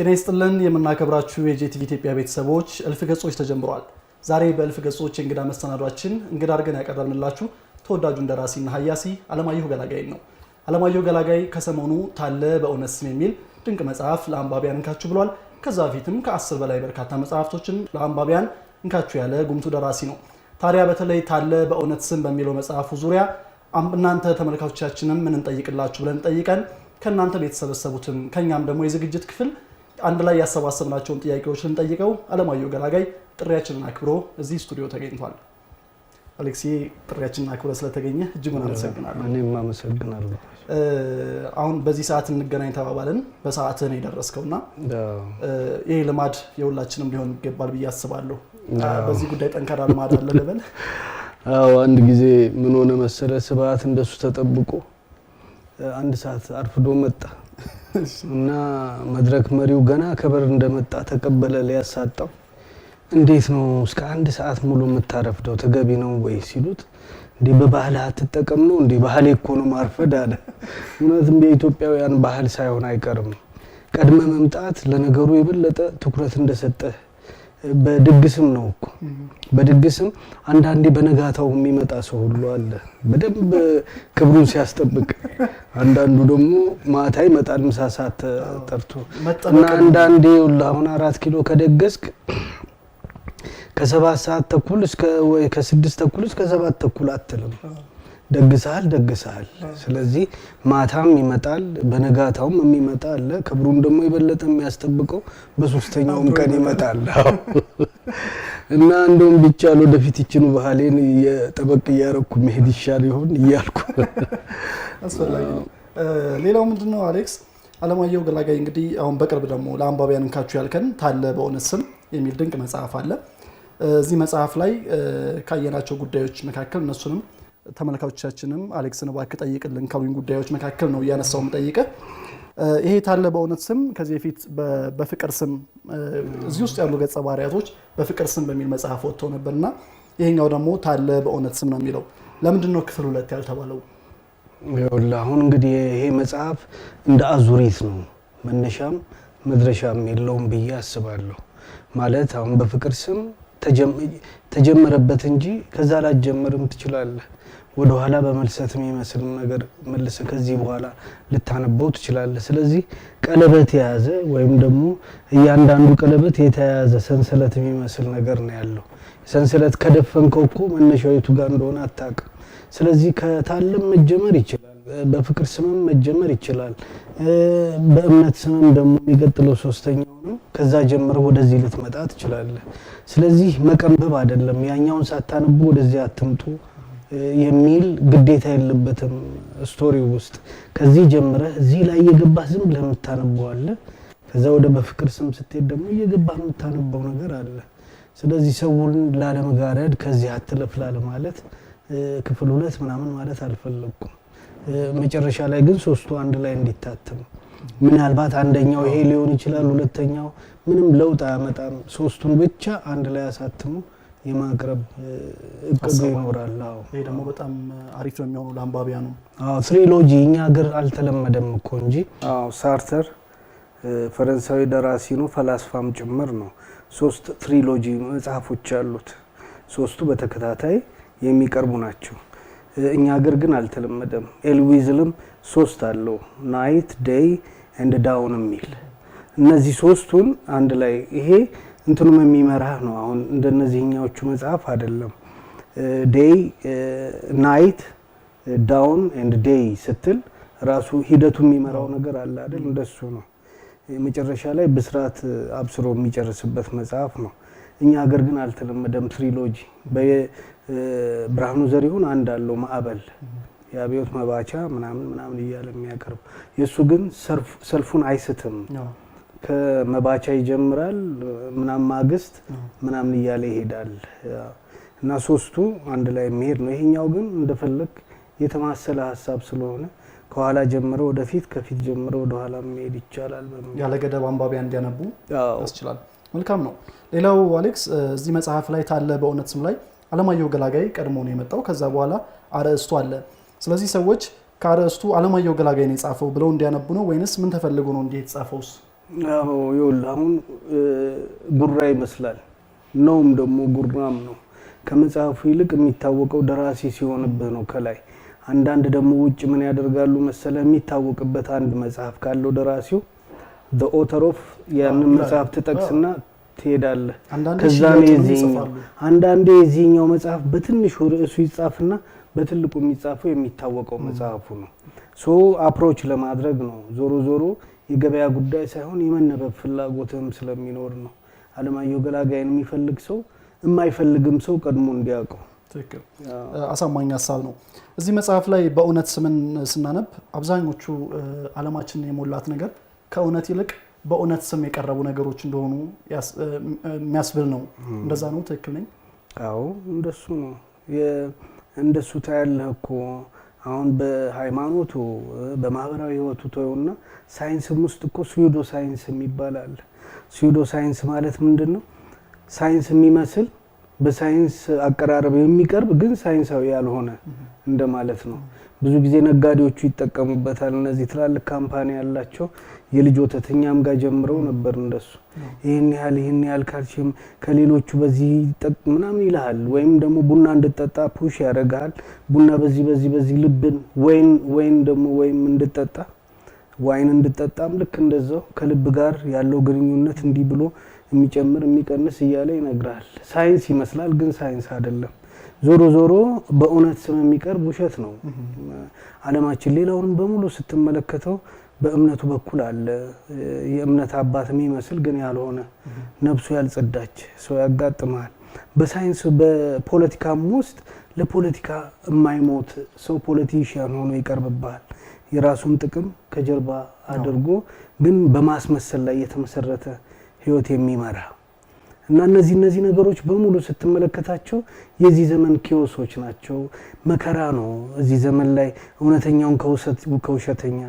ጤና ይስጥልን የምናከብራችሁ የጄቲቪ ኢትዮጵያ ቤተሰቦች እልፍ ገጾች ተጀምሯል። ዛሬ በእልፍ ገጾች እንግዳ መሰናዷችን እንግዳ አድርገን ያቀረብንላችሁ ተወዳጁን ደራሲና ሀያሲ አለማየሁ ገላጋይ ነው። አለማየሁ ገላጋይ ከሰሞኑ ታለ በእውነት ስም የሚል ድንቅ መጽሐፍ ለአንባቢያን እንካችሁ ብሏል። ከዛ በፊትም ከ10 በላይ በርካታ መጽሐፍቶችን ለአንባቢያን እንካችሁ ያለ ጉምቱ ደራሲ ነው። ታዲያ በተለይ ታለ በእውነት ስም በሚለው መጽሐፉ ዙሪያ እናንተ ተመልካቾቻችንም ምን እንጠይቅላችሁ ብለን ጠይቀን ከናንተ ቤተሰበሰቡትን ከኛም ደግሞ የዝግጅት ክፍል አንድ ላይ ያሰባሰብናቸውን ጥያቄዎች ልንጠይቀው አለማየሁ ገላጋይ ጥሪያችንን አክብሮ እዚህ ስቱዲዮ ተገኝቷል። አሌክሲ ጥሪያችንን አክብሮ ስለተገኘ እጅጉን አመሰግናለሁ። እኔም አመሰግናለሁ። አሁን በዚህ ሰዓት እንገናኝ ተባባልን። በሰዓትህ ነው የደረስከውና ይሄ ልማድ የሁላችንም ሊሆን ይገባል ብዬ አስባለሁ። በዚህ ጉዳይ ጠንካራ ልማድ አለ ልበል? አንድ ጊዜ ምን ሆነ መሰለ፣ ስብሐት እንደሱ ተጠብቆ አንድ ሰዓት አርፍዶ መጣ እና መድረክ መሪው ገና ከበር እንደመጣ ተቀበለ ሊያሳጣው። እንዴት ነው እስከ አንድ ሰዓት ሙሉ የምታረፍደው ተገቢ ነው ወይ ሲሉት፣ እንዴ በባህል አትጠቀም ነው እንዴ? ባህል እኮ ነው ማርፈድ አለ። እውነትም የኢትዮጵያውያን ባህል ሳይሆን አይቀርም። ቀድመ መምጣት ለነገሩ የበለጠ ትኩረት እንደሰጠህ በድግስም ነው እኮ በድግስም አንዳንዴ በነጋታው የሚመጣ ሰው ሁሉ አለ በደንብ ክብሩን ሲያስጠብቅ። አንዳንዱ ደግሞ ማታ ይመጣል ምሳ ሰዓት ጠርቶ እና አንዳንዴ አሁን 4 ኪሎ ከደገስክ ከ7 ሰዓት ተኩል እስከ ወይ ከ6 ተኩል እስከ 7 ተኩል አትልም። ደግሰሃል። ስለዚህ ማታም ይመጣል በነጋታውም የሚመጣ አለ። ክብሩን ደግሞ የበለጠ የሚያስጠብቀው በሶስተኛውም ቀን ይመጣል። እና እንደውም ቢቻል ወደፊት ይችኑ ባህሌን የጠበቅ እያረኩ መሄድ ይሻል ይሆን እያልኩ አስፈላጊ ነው። ሌላው ምንድነው አሌክስ፣ አለማየሁ ገላጋይ እንግዲህ አሁን በቅርብ ደግሞ ለአንባቢያን እንካችሁ ያልከን ታለ በእውነት ስም የሚል ድንቅ መጽሐፍ አለ። እዚህ መጽሐፍ ላይ ካየናቸው ጉዳዮች መካከል እነሱንም ተመልካቾቻችንም አሌክስን እባክህ ጠይቅልን ካሉኝ ጉዳዮች መካከል ነው እያነሳው የምጠይቀህ። ይሄ ታለ በእውነት ስም ከዚህ በፊት በፍቅር ስም እዚህ ውስጥ ያሉ ገጸ ባህሪያቶች በፍቅር ስም በሚል መጽሐፍ ወጥተው ነበርና ይሄኛው ደግሞ ታለ በእውነት ስም ነው የሚለው። ለምንድን ነው ክፍል 2 ያልተባለው? ይኸውልህ አሁን እንግዲህ ይሄ መጽሐፍ እንደ አዙሪት ነው፣ መነሻም መድረሻም የለውም ብዬ አስባለሁ። ማለት አሁን በፍቅር ስም ተጀመረበት እንጂ ከዛ ላይ ጀመርም ትችላለህ። ወደ ኋላ በመልሰት የሚመስል ነገር መልሰ ከዚህ በኋላ ልታነበው ትችላለህ። ስለዚህ ቀለበት የያዘ ወይም ደግሞ እያንዳንዱ ቀለበት የተያያዘ ሰንሰለት የሚመስል ነገር ነው ያለው። ሰንሰለት ከደፈንከው እኮ መነሻው የቱ ጋር እንደሆነ አታውቅም። ስለዚህ ከታለም መጀመር ይችላል፣ በፍቅር ስምም መጀመር ይችላል፣ በእምነት ስምም ደግሞ የሚቀጥለው ሶስተኛው ነው። ከዛ ጀምረህ ወደዚህ ልትመጣ ትችላለህ። ስለዚህ መቀንበብ አይደለም፣ ያኛውን ሳታነቡ ወደዚህ አትምጡ የሚል ግዴታ የለበትም ስቶሪው ውስጥ። ከዚህ ጀምረህ እዚህ ላይ እየገባህ ዝም ብለህ የምታነበዋለህ። ከዛ ወደ በፍቅር ስም ስትሄድ ደግሞ እየገባህ የምታነበው ነገር አለ። ስለዚህ ሰውን ላለመጋረድ ከዚህ አትለፍላል ማለት ክፍል 2 ምናምን ማለት አልፈለኩም። መጨረሻ ላይ ግን ሶስቱ አንድ ላይ እንዲታተም፣ ምናልባት አንደኛው ይሄ ሊሆን ይችላል፣ ሁለተኛው ምንም ለውጥ አያመጣም፣ ሶስቱን ብቻ አንድ ላይ አሳትሙ የማቅረብ እቅዱ ይኖራል። ይሄ ደግሞ በጣም አሪፍ ነው የሚሆነው ለአንባቢያኑ። ትሪሎጂ እኛ ሀገር አልተለመደም እኮ እንጂ ሳርተር ፈረንሳዊ ደራሲ ነው፣ ፈላስፋም ጭምር ነው። 3 ትሪሎጂ መጽሐፎች አሉት፣ 3ቱ በተከታታይ የሚቀርቡ ናቸው። እኛ ሀገር ግን አልተለመደም። ኤልዊዝልም 3 አለው፣ ናይት ዴይ ኤንድ ዳውን የሚል። እነዚህ 3ቱን አንድ ላይ ይሄ እንትኑም የሚመራህ ነው። አሁን እንደነዚህኛዎቹ መጽሐፍ አይደለም። ዴይ ናይት ዳውን ኤንድ ዴይ ስትል ራሱ ሂደቱ የሚመራው ነገር አለ አይደል? እንደሱ ነው። መጨረሻ ላይ ብስራት አብስሮ የሚጨርስበት መጽሐፍ ነው። እኛ ሀገር ግን አልተለመደም ትሪሎጂ። በብርሃኑ ዘሪሁን አንድ አለው ማዕበል፣ የአብዮት መባቻ ምናምን እያለ የሚያቀርብ። የሱ ግን ሰልፉን አይስትም። ከመባቻ ይጀምራል ምናምን ማግስት ምናምን እያለ ይሄዳል እና 3ቱ አንድ ላይ የሚሄድ ነው። ይሄኛው ግን እንደፈለክ የተማሰለ ሐሳብ ስለሆነ ከኋላ ጀምሮ ወደፊት ከፊት ጀምሮ ወደ ኋላ መሄድ ይቻላል። ያለ ገደብ አንባቢያን እንዲያነቡ ያስችላል። መልካም ነው። ሌላው አሌክስ፣ እዚህ መጽሐፍ ላይ ታለ በእውነት ስም ላይ አለማየሁ ገላጋይ ቀድሞ ነው የመጣው። ከዛ በኋላ አርዕስቱ አለ። ስለዚህ ሰዎች ከአርዕስቱ አለማየሁ ገላጋይ ነው የጻፈው ብለው እንዲያነቡ ነው ወይንስ ምን ተፈልጎ ነው እንዲህ የተጻፈውስ? አዎ ይኸውልህ አሁን ጉራ ይመስላል ነውም ደግሞ ጉራም ነው። ከመጽሐፉ ይልቅ የሚታወቀው ደራሲ ሲሆንብህ ነው ከላይ። አንዳንድ ደግሞ ውጭ ምን ያደርጋሉ መሰለ የሚታወቅበት አንድ መጽሐፍ ካለው ደራሲው the author of ያንን መጽሐፍ ትጠቅስና ትሄዳለህ። ከዛ ነው አንዳንዴ የዚህኛው መጽሐፍ በትንሹ ርዕሱ ይጻፍና በትልቁ የሚጻፈው የሚታወቀው መጽሐፉ ነው። ሶ አፕሮች ለማድረግ ነው። ዞሮ ዞሮ የገበያ ጉዳይ ሳይሆን የመነበብ ፍላጎትም ስለሚኖር ነው። አለማየሁ ገላጋይን የሚፈልግ ሰው የማይፈልግም ሰው ቀድሞ እንዲያውቀው። ትክክል። አሳማኝ ሐሳብ ነው። እዚህ መጽሐፍ ላይ በእውነት ስምን ስናነብ አብዛኞቹ ዓለማችንን የሞላት ነገር ከእውነት ይልቅ በእውነት ስም የቀረቡ ነገሮች እንደሆኑ የሚያስብል ነው። እንደዛ ነው? ትክክል ነኝ? አዎ እንደሱ ነው። እንደሱ ታያለህ እኮ አሁን በሃይማኖቱ በማህበራዊ ህይወቱ ተውና ሳይንስም ውስጥ እኮ ሱዶ ሳይንስ የሚባል። ሱዶ ሳይንስ ማለት ምንድነው? ሳይንስ የሚመስል በሳይንስ አቀራረብ የሚቀርብ ግን ሳይንሳዊ ያልሆነ እንደማለት ነው። ብዙ ጊዜ ነጋዴዎቹ ይጠቀሙበታል። እነዚህ ትላልቅ ካምፓኒ ያላቸው የልጅ ወተተኛም ጋር ጀምረው ነበር እንደሱ። ይሄን ያህል ካልሲየም ከሌሎቹ በዚህ ምናምን ይልሃል። ወይም ደግሞ ቡና እንድጠጣ ፑሽ ያደርጋል። ቡና በዚህ ልብን ወይን ደግሞ ወይም እንድጠጣ ዋይን እንድጠጣም ልክ እንደዛው ከልብ ጋር ያለው ግንኙነት እንዲህ ብሎ የሚጨምር የሚቀንስ እያለ ይነግራል። ሳይንስ ይመስላል ግን ሳይንስ አይደለም። ዞሮ በእውነት ስም የሚቀርብ ውሸት ነው። ዓለማችን ሌላውን በሙሉ ስትመለከተው በእምነቱ በኩል አለ የእምነት አባት የሚመስል ግን ያልሆነ ነፍሱ ያልጸዳች ሰው ያጋጥማል። በሳይንስ በፖለቲካም ውስጥ ለፖለቲካ የማይሞት ሰው ፖለቲሽያን ሆኖ ይቀርብባል። የራሱን ጥቅም ከጀርባ አድርጎ ግን በማስመሰል ላይ የተመሰረተ ህይወት የሚመራ እና እነዚህ ነገሮች በሙሉ ስትመለከታቸው የዚህ ዘመን ኪዮሶች ናቸው። መከራ ነው እዚህ ዘመን ላይ እውነተኛውን ከውሸተኛ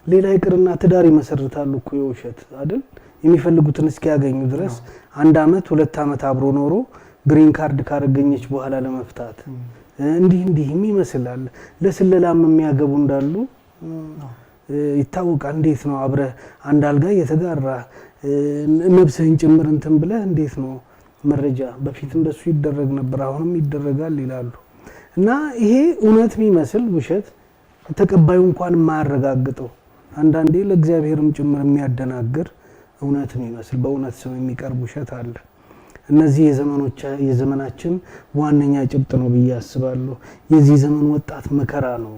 ሌላ ይቅርና ትዳር ይመሰርታሉ እኮ የውሸት አይደል? የሚፈልጉትን እስኪያገኙ ድረስ 1 አመት 2 አመት አብሮ ኖሮ ግሪን ካርድ ካረገኘች በኋላ ለመፍታት እንዲህ ይመስላል። ለስለላም የሚያገቡ እንዳሉ ይታወቃል። እንዴት ነው አብረ አንድ አልጋ የተጋራ ነብስህን ጭምር እንትን ብለህ እንዴት ነው መረጃ በፊት እንደሱ ይደረግ ነበር አሁንም ይደረጋል ይላሉ። እና ይሄ እውነት የሚመስል ውሸት ተቀባዩ እንኳን ማያረጋግጠው አንዳንዴ ለእግዚአብሔርም ጭምር የሚያደናግር እውነት የሚመስል በእውነት ስም የሚቀርብ ውሸት አለ። እነዚህ የዘመናችን ዋነኛ ጭብጥ ነው ብዬ አስባለሁ። የዚህ ዘመን ወጣት መከራ ነው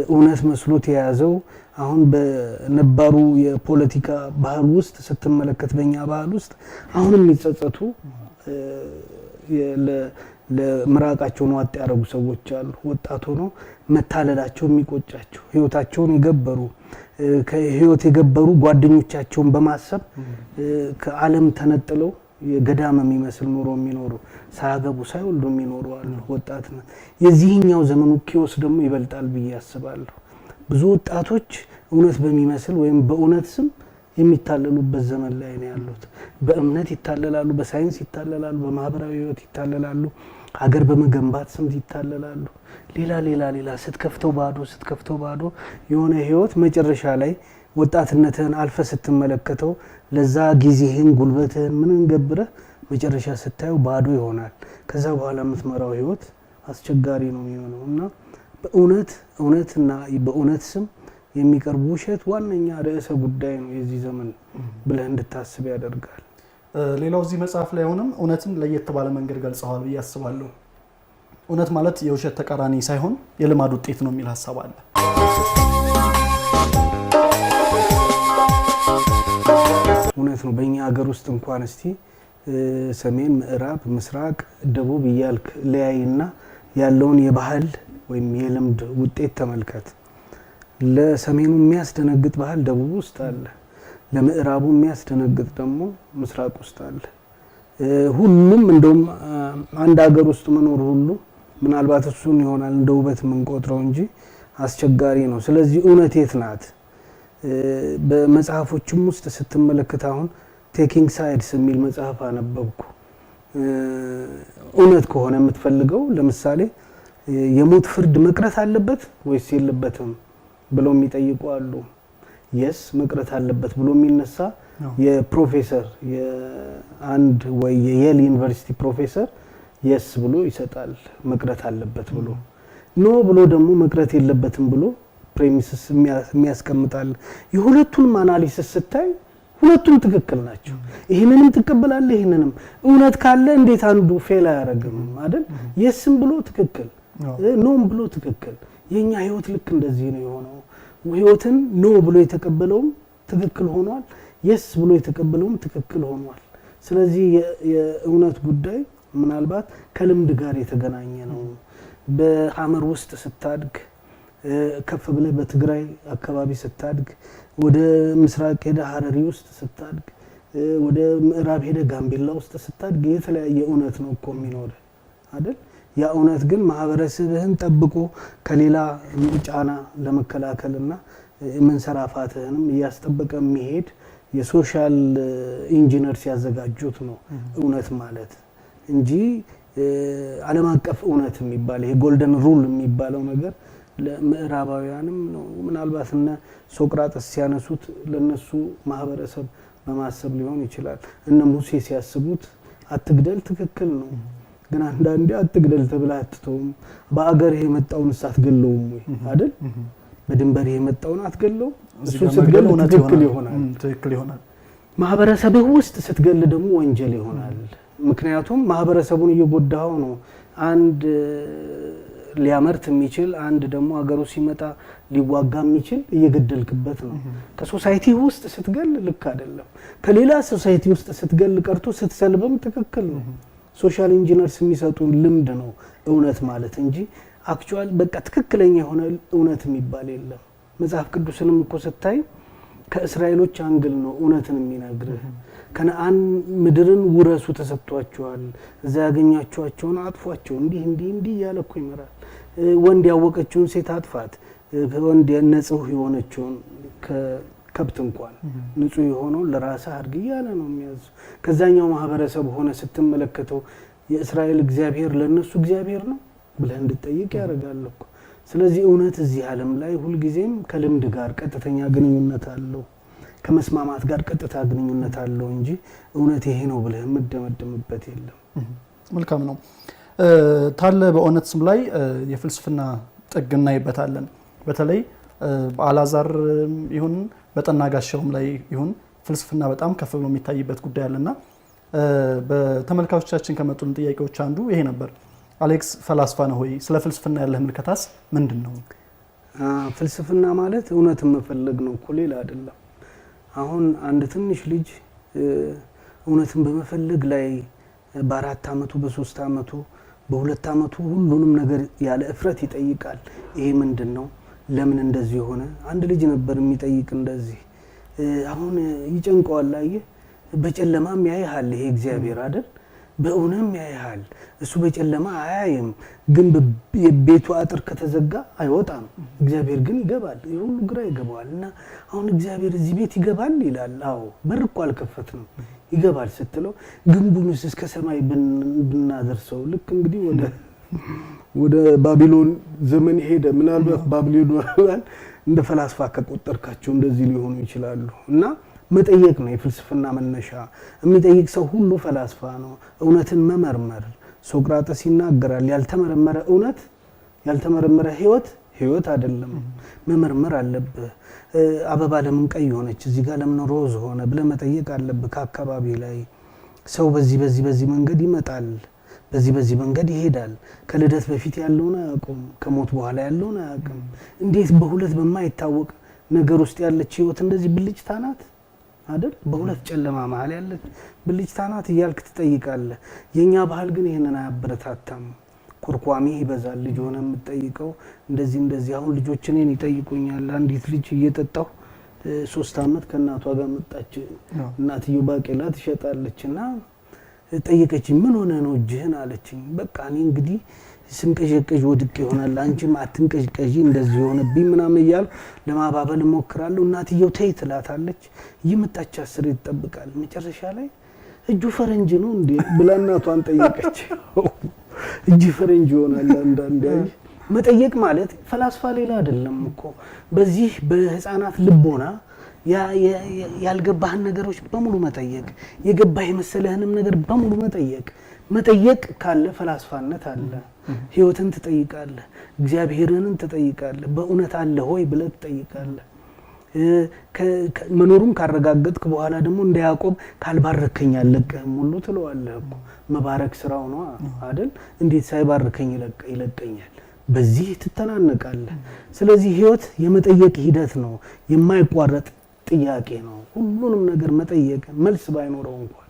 እውነት መስሎት የያዘው። አሁን በነባሩ የፖለቲካ ባህል ውስጥ ስትመለከት በእኛ ባህል ውስጥ አሁንም የሚጸጸቱ ለምራቃቸውን ዋጥ ያደረጉ ሰዎች አሉ። ወጣት ሆኖ መታለላቸው የሚቆጫቸው ህይወታቸውን የገበሩ ጓደኞቻቸውን በማሰብ ከዓለም ተነጥለው የገዳም የሚመስል ኑሮ የሚኖሩ ሳያገቡ ሳይወልዱ የሚኖሩ አሉ። ወጣትነት የዚህኛው ዘመኑ ኪዮስ ደግሞ ይበልጣል ብዬ አስባለሁ። ብዙ ወጣቶች እውነት በሚመስል ወይም በእውነት ስም የሚታለሉበት ዘመን ላይ ነው ያሉት። በእምነት ይታለላሉ፣ በሳይንስ ይታለላሉ፣ በማህበራዊ ህይወት ይታለላሉ፣ ሀገር በመገንባት ስም ይታለላሉ። ሌላ ስትከፍተው ባዶ የሆነ ህይወት መጨረሻ ላይ ወጣትነትህን አልፈ ስትመለከተው ለዛ ጊዜህን ጉልበትህን ምንን ገብረህ መጨረሻ ስታየው ባዶ ይሆናል። ከዛ በኋላ የምትመራው ህይወት አስቸጋሪ ነው የሚሆነው እና እውነትና በእውነት ስም የሚቀርብ ውሸት ዋነኛ ርዕሰ ጉዳይ ነው የዚህ ዘመን ብለህ እንድታስብ ያደርጋል። ሌላው እዚህ መጽሐፍ ላይ ሆነም እውነትን ለየት ባለ መንገድ ገልጸዋል ብዬ አስባለሁ። እውነት ማለት የውሸት ተቃራኒ ሳይሆን የልማድ ውጤት ነው የሚል ሐሳብ አለ። እውነት ነው። በእኛ ሀገር ውስጥ እንኳን እስቲ ሰሜን፣ ምዕራብ፣ ምስራቅ፣ ደቡብ እያልክ ለያይና ያለውን የባህል ወይም የልምድ ውጤት ተመልከት። ለሰሜኑ የሚያስደነግጥ ባህል ደቡብ ውስጥ አለ፣ ለምዕራቡ የሚያስደነግጥ ደግሞ ምስራቅ ውስጥ አለ። ሁሉም እንደውም አንድ ሀገር ውስጥ መኖር ሁሉ ምናልባት እሱን ይሆናል እንደ ውበት የምንቆጥረው እንጂ አስቸጋሪ ነው። ስለዚህ እውነት የት ናት? በመጽሐፎችም ውስጥ ስትመለከት አሁን ቴኪንግ ሳይድስ የሚል መጽሐፍ አነበብኩ። እውነት ከሆነ የምትፈልገው ለምሳሌ የሞት ፍርድ መቅረት አለበት ወይስ የለበትም ብለው የሚጠይቁ አሉ። የስ መቅረት አለበት ብሎ የሚነሳ የፕሮፌሰር የአንድ ወይ የየል ዩኒቨርሲቲ ፕሮፌሰር የስ ብሎ ይሰጣል መቅረት አለበት ብሎ ኖ ብሎ ደግሞ መቅረት የለበትም ብሎ ፕሬሚስስ የሚያስቀምጣል። የሁለቱንም አናሊሲስ ስታይ ሁለቱም ትክክል ናቸው። ይሄንንም ትቀበላለህ፣ ይሄንንም እውነት ካለ እንዴት አንዱ ፌል አያደርግም አይደል? የስም ብሎ ትክክል ኖም ብሎ ትክክል። የኛ ህይወት ልክ እንደዚህ ነው የሆነው። ህይወትን ኖ ብሎ የተቀበለውም ትክክል ሆኗል፣ የስ ብሎ የተቀበለውም ትክክል ሆኗል። ስለዚህ የእውነት ጉዳይ ምናልባት ከልምድ ጋር የተገናኘ ነው። በሐመር ውስጥ ስታድግ ከፍ ብለህ በትግራይ አካባቢ ስታድግ ወደ ምስራቅ ሄደ ሐረሪ ውስጥ ስታድግ ወደ ምዕራብ ሄደ ጋምቤላ ውስጥ ስታድግ የተለያየ እውነት ነው እኮ የሚኖር አይደል? ያ እውነት ግን ማህበረሰብህን ጠብቆ ከሌላ ጫና ለመከላከልና መንሰራፋትህንም እያስጠበቀ የሚሄድ የሶሻል ኢንጂነር ሲያዘጋጁት ነው እውነት ማለት እንጂ ዓለም አቀፍ እውነት የሚባል ይሄ ጎልደን ሩል የሚባለው ነገር ለምዕራባውያንም ነው። ምናልባት እነ ሶቅራጥስ ሲያነሱት ለነሱ ማህበረሰብ በማሰብ ሊሆን ይችላል። እነ ሙሴ ሲያስቡት አትግደል ትክክል ነው፣ ግን አንዳንዴ አትግደል ተብላ አትተውም። በአገር የመጣውን አትገለውም ወይ አይደል? በድንበር የመጣውን አትገለው፣ እሱ ስትገል ትክክል ይሆናል። ማህበረሰብህ ውስጥ ስትገል ደግሞ ወንጀል ይሆናል። ምክንያቱም ማህበረሰቡን እየጎዳው ነው። አንድ ሊያመርት የሚችል አንድ ደግሞ አገሩ ሲመጣ ሊዋጋ የሚችል እየገደልክበት ነው። ከሶሳይቲ ውስጥ ስትገል ልክ አይደለም። ከሌላ ሶሳይቲ ውስጥ ስትገል ቀርቶ ስትሰልብም ትክክል ነው። ሶሻል ኢንጂነርስ የሚሰጡ ልምድ ነው እውነት ማለት እንጂ አክቹዋል በቃ ትክክለኛ የሆነ እውነት የሚባል የለም። መጽሐፍ ቅዱስንም እኮ ስታይ ከእስራኤሎች አንግል ነው እውነትን የሚነግርህ። ከነአን ምድርን ውረሱ ተሰጥቷቸዋል፣ እዛ ያገኛቸዋቸውን አጥፏቸው፣ እንዲህ እያለ እኮ ይመራል። ወንድ ያወቀችውን ሴት አጥፋት፣ ወንድ ንጹህ የሆነችውን ከብት እንኳን ንጹህ የሆነውን ለራስህ አድርግ እያለ ነው የሚያዙ። ከዛኛው ማህበረሰብ ሆነ ስትመለከተው የእስራኤል እግዚአብሔር ለነሱ እግዚአብሔር ነው ብለህ እንድትጠይቅ ያደርጋል እኮ። ስለዚህ እውነት እዚህ ዓለም ላይ ሁልጊዜም ከልምድ ጋር ቀጥተኛ ግንኙነት አለው፣ ከመስማማት ጋር ቀጥታ ግንኙነት አለው እንጂ እውነት ይሄ ነው ብለህ የምትደመድምበት የለም። መልካም ነው። ታለ በእውነት ስም ላይ የፍልስፍና ጥግ እናይበታለን። በተለይ በአላዛር ይሁን በጠና ጋሻውም ላይ ይሁን ፍልስፍና በጣም ከፍ ብሎ የሚታይበት ጉዳይ አለና በተመልካቾቻችን ከመጡልን ጥያቄዎች አንዱ ይሄ ነበር። አሌክስ ፈላስፋ ነው ሆይ? ስለ ፍልስፍና ያለህ ምልከታስ ምንድን ነው? ፍልስፍና ማለት እውነትን መፈለግ ነው እኮ ሌላ አይደለም። አሁን አንድ ትንሽ ልጅ እውነትን በመፈለግ ላይ በ4 አመቱ በ3 አመቱ በ2 አመቱ ሁሉንም ነገር ያለ እፍረት ይጠይቃል። ይሄ ምንድነው? ለምን እንደዚህ ሆነ? አንድ ልጅ ነበር የሚጠይቅ እንደዚህ። አሁን ይጨንቀዋል። አየህ፣ በጨለማም ያይሃል ይሄ እግዚአብሔር አይደል? በእውነትም ያይሃል። እሱ በጨለማ አያይም፣ ግን የቤቱ አጥር ከተዘጋ አይወጣም። እግዚአብሔር ግን ይገባል። ይሁሉ ግራ ይገባዋል። እና አሁን እግዚአብሔር እዚህ ቤት ይገባል ይላል። አዎ፣ በር እኮ አልከፈትንም ይገባል ስትለው ግንቡንስ እስከ ሰማይ ብናደርሰው ልክ እንግዲህ ወደ ባቢሎን ዘመን ሄደ። ምናልባት ባቢሎን እንደ ፈላስፋ ከቆጠርካቸው እንደዚህ ሊሆኑ ይችላሉ። እና መጠየቅ ነው የፍልስፍና መነሻ። የሚጠይቅ ሰው ሁሉ ፈላስፋ ነው። እውነትን መመርመር ሶቅራጥስ ይናገራል። ያልተመረመረ እውነት ያልተመረመረ ህይወት አይደለም። መመርመር አለብህ። አበባ ለምን ቀይ ሆነች እዚህ ጋር ለምን ሮዝ ሆነ ብለህ መጠየቅ አለብህ። ከአካባቢ ላይ ሰው በዚህ መንገድ ይመጣል፣ በዚህ መንገድ ይሄዳል። ከልደት በፊት ያለውን አያውቅም፣ ከሞት በኋላ ያለውን አያውቅም። እንዴት በሁለት በማይታወቅ ነገር ውስጥ ያለች ህይወት እንደዚህ ብልጭታ ናት አይደል? በሁለት ጨለማ መሃል ያለች ብልጭታ ናት እያልክ ትጠይቃለህ። የኛ ባህል ግን ይሄንን አያበረታታም። ኩርኳሚ ይበዛል። ልጅ ሆነ የምትጠይቀው እንደዚህ። አሁን ልጆች እኔን ይጠይቁኛል። አንዲት ልጅ እየጠጣሁ 3 አመት ከእናቷ ጋር መጣች። እናትየው ባቄላ ትሸጣለችና ጠየቀችኝ። ምን ሆነ ነው እጅህን አለችኝ። በቃ እኔ እንግዲህ ስንቀዠቀዥ ወድቄ ይሆናል፣ አንቺም አትንቀዥቀዥ እንደዚህ ሆነብኝ ምናምን እያልኩ ለማባበል እሞክራለሁ። እናትየው ተይ ትላታለች። ይመጣች 10 ይጠብቃል። መጨረሻ ላይ እጁ ፈረንጅ ነው እንዴ ብላ እናቷን ጠየቀች። እጅ ፈረንጅ ይሆናል አንዳንዴ መጠየቅ ማለት ፈላስፋ ሌላ አይደለም እኮ በዚህ በህፃናት ልቦና ያልገባህን ነገሮች በሙሉ መጠየቅ የገባህ የመሰለህንም ነገር በሙሉ መጠየቅ ካለ ፈላስፋነት አለ ህይወትን ትጠይቃለህ እግዚአብሔርንን ትጠይቃለህ በእውነት አለ ሆይ ብለህ ትጠይቃለህ መኖሩን ካረጋገጥክ በኋላ ደግሞ እንደ ያዕቆብ ካልባረከኝ አለቀህም ሁሉ ትለዋለህ እኮ መባረክ ስራው ነው አይደል እንዴት ሳይባርከኝ ይለቀኛል በዚህ ትተናነቃለህ ስለዚህ ህይወት የመጠየቅ ሂደት ነው የማይቋረጥ ጥያቄ ነው ሁሉንም ነገር መጠየቅ መልስ ባይኖረው እንኳን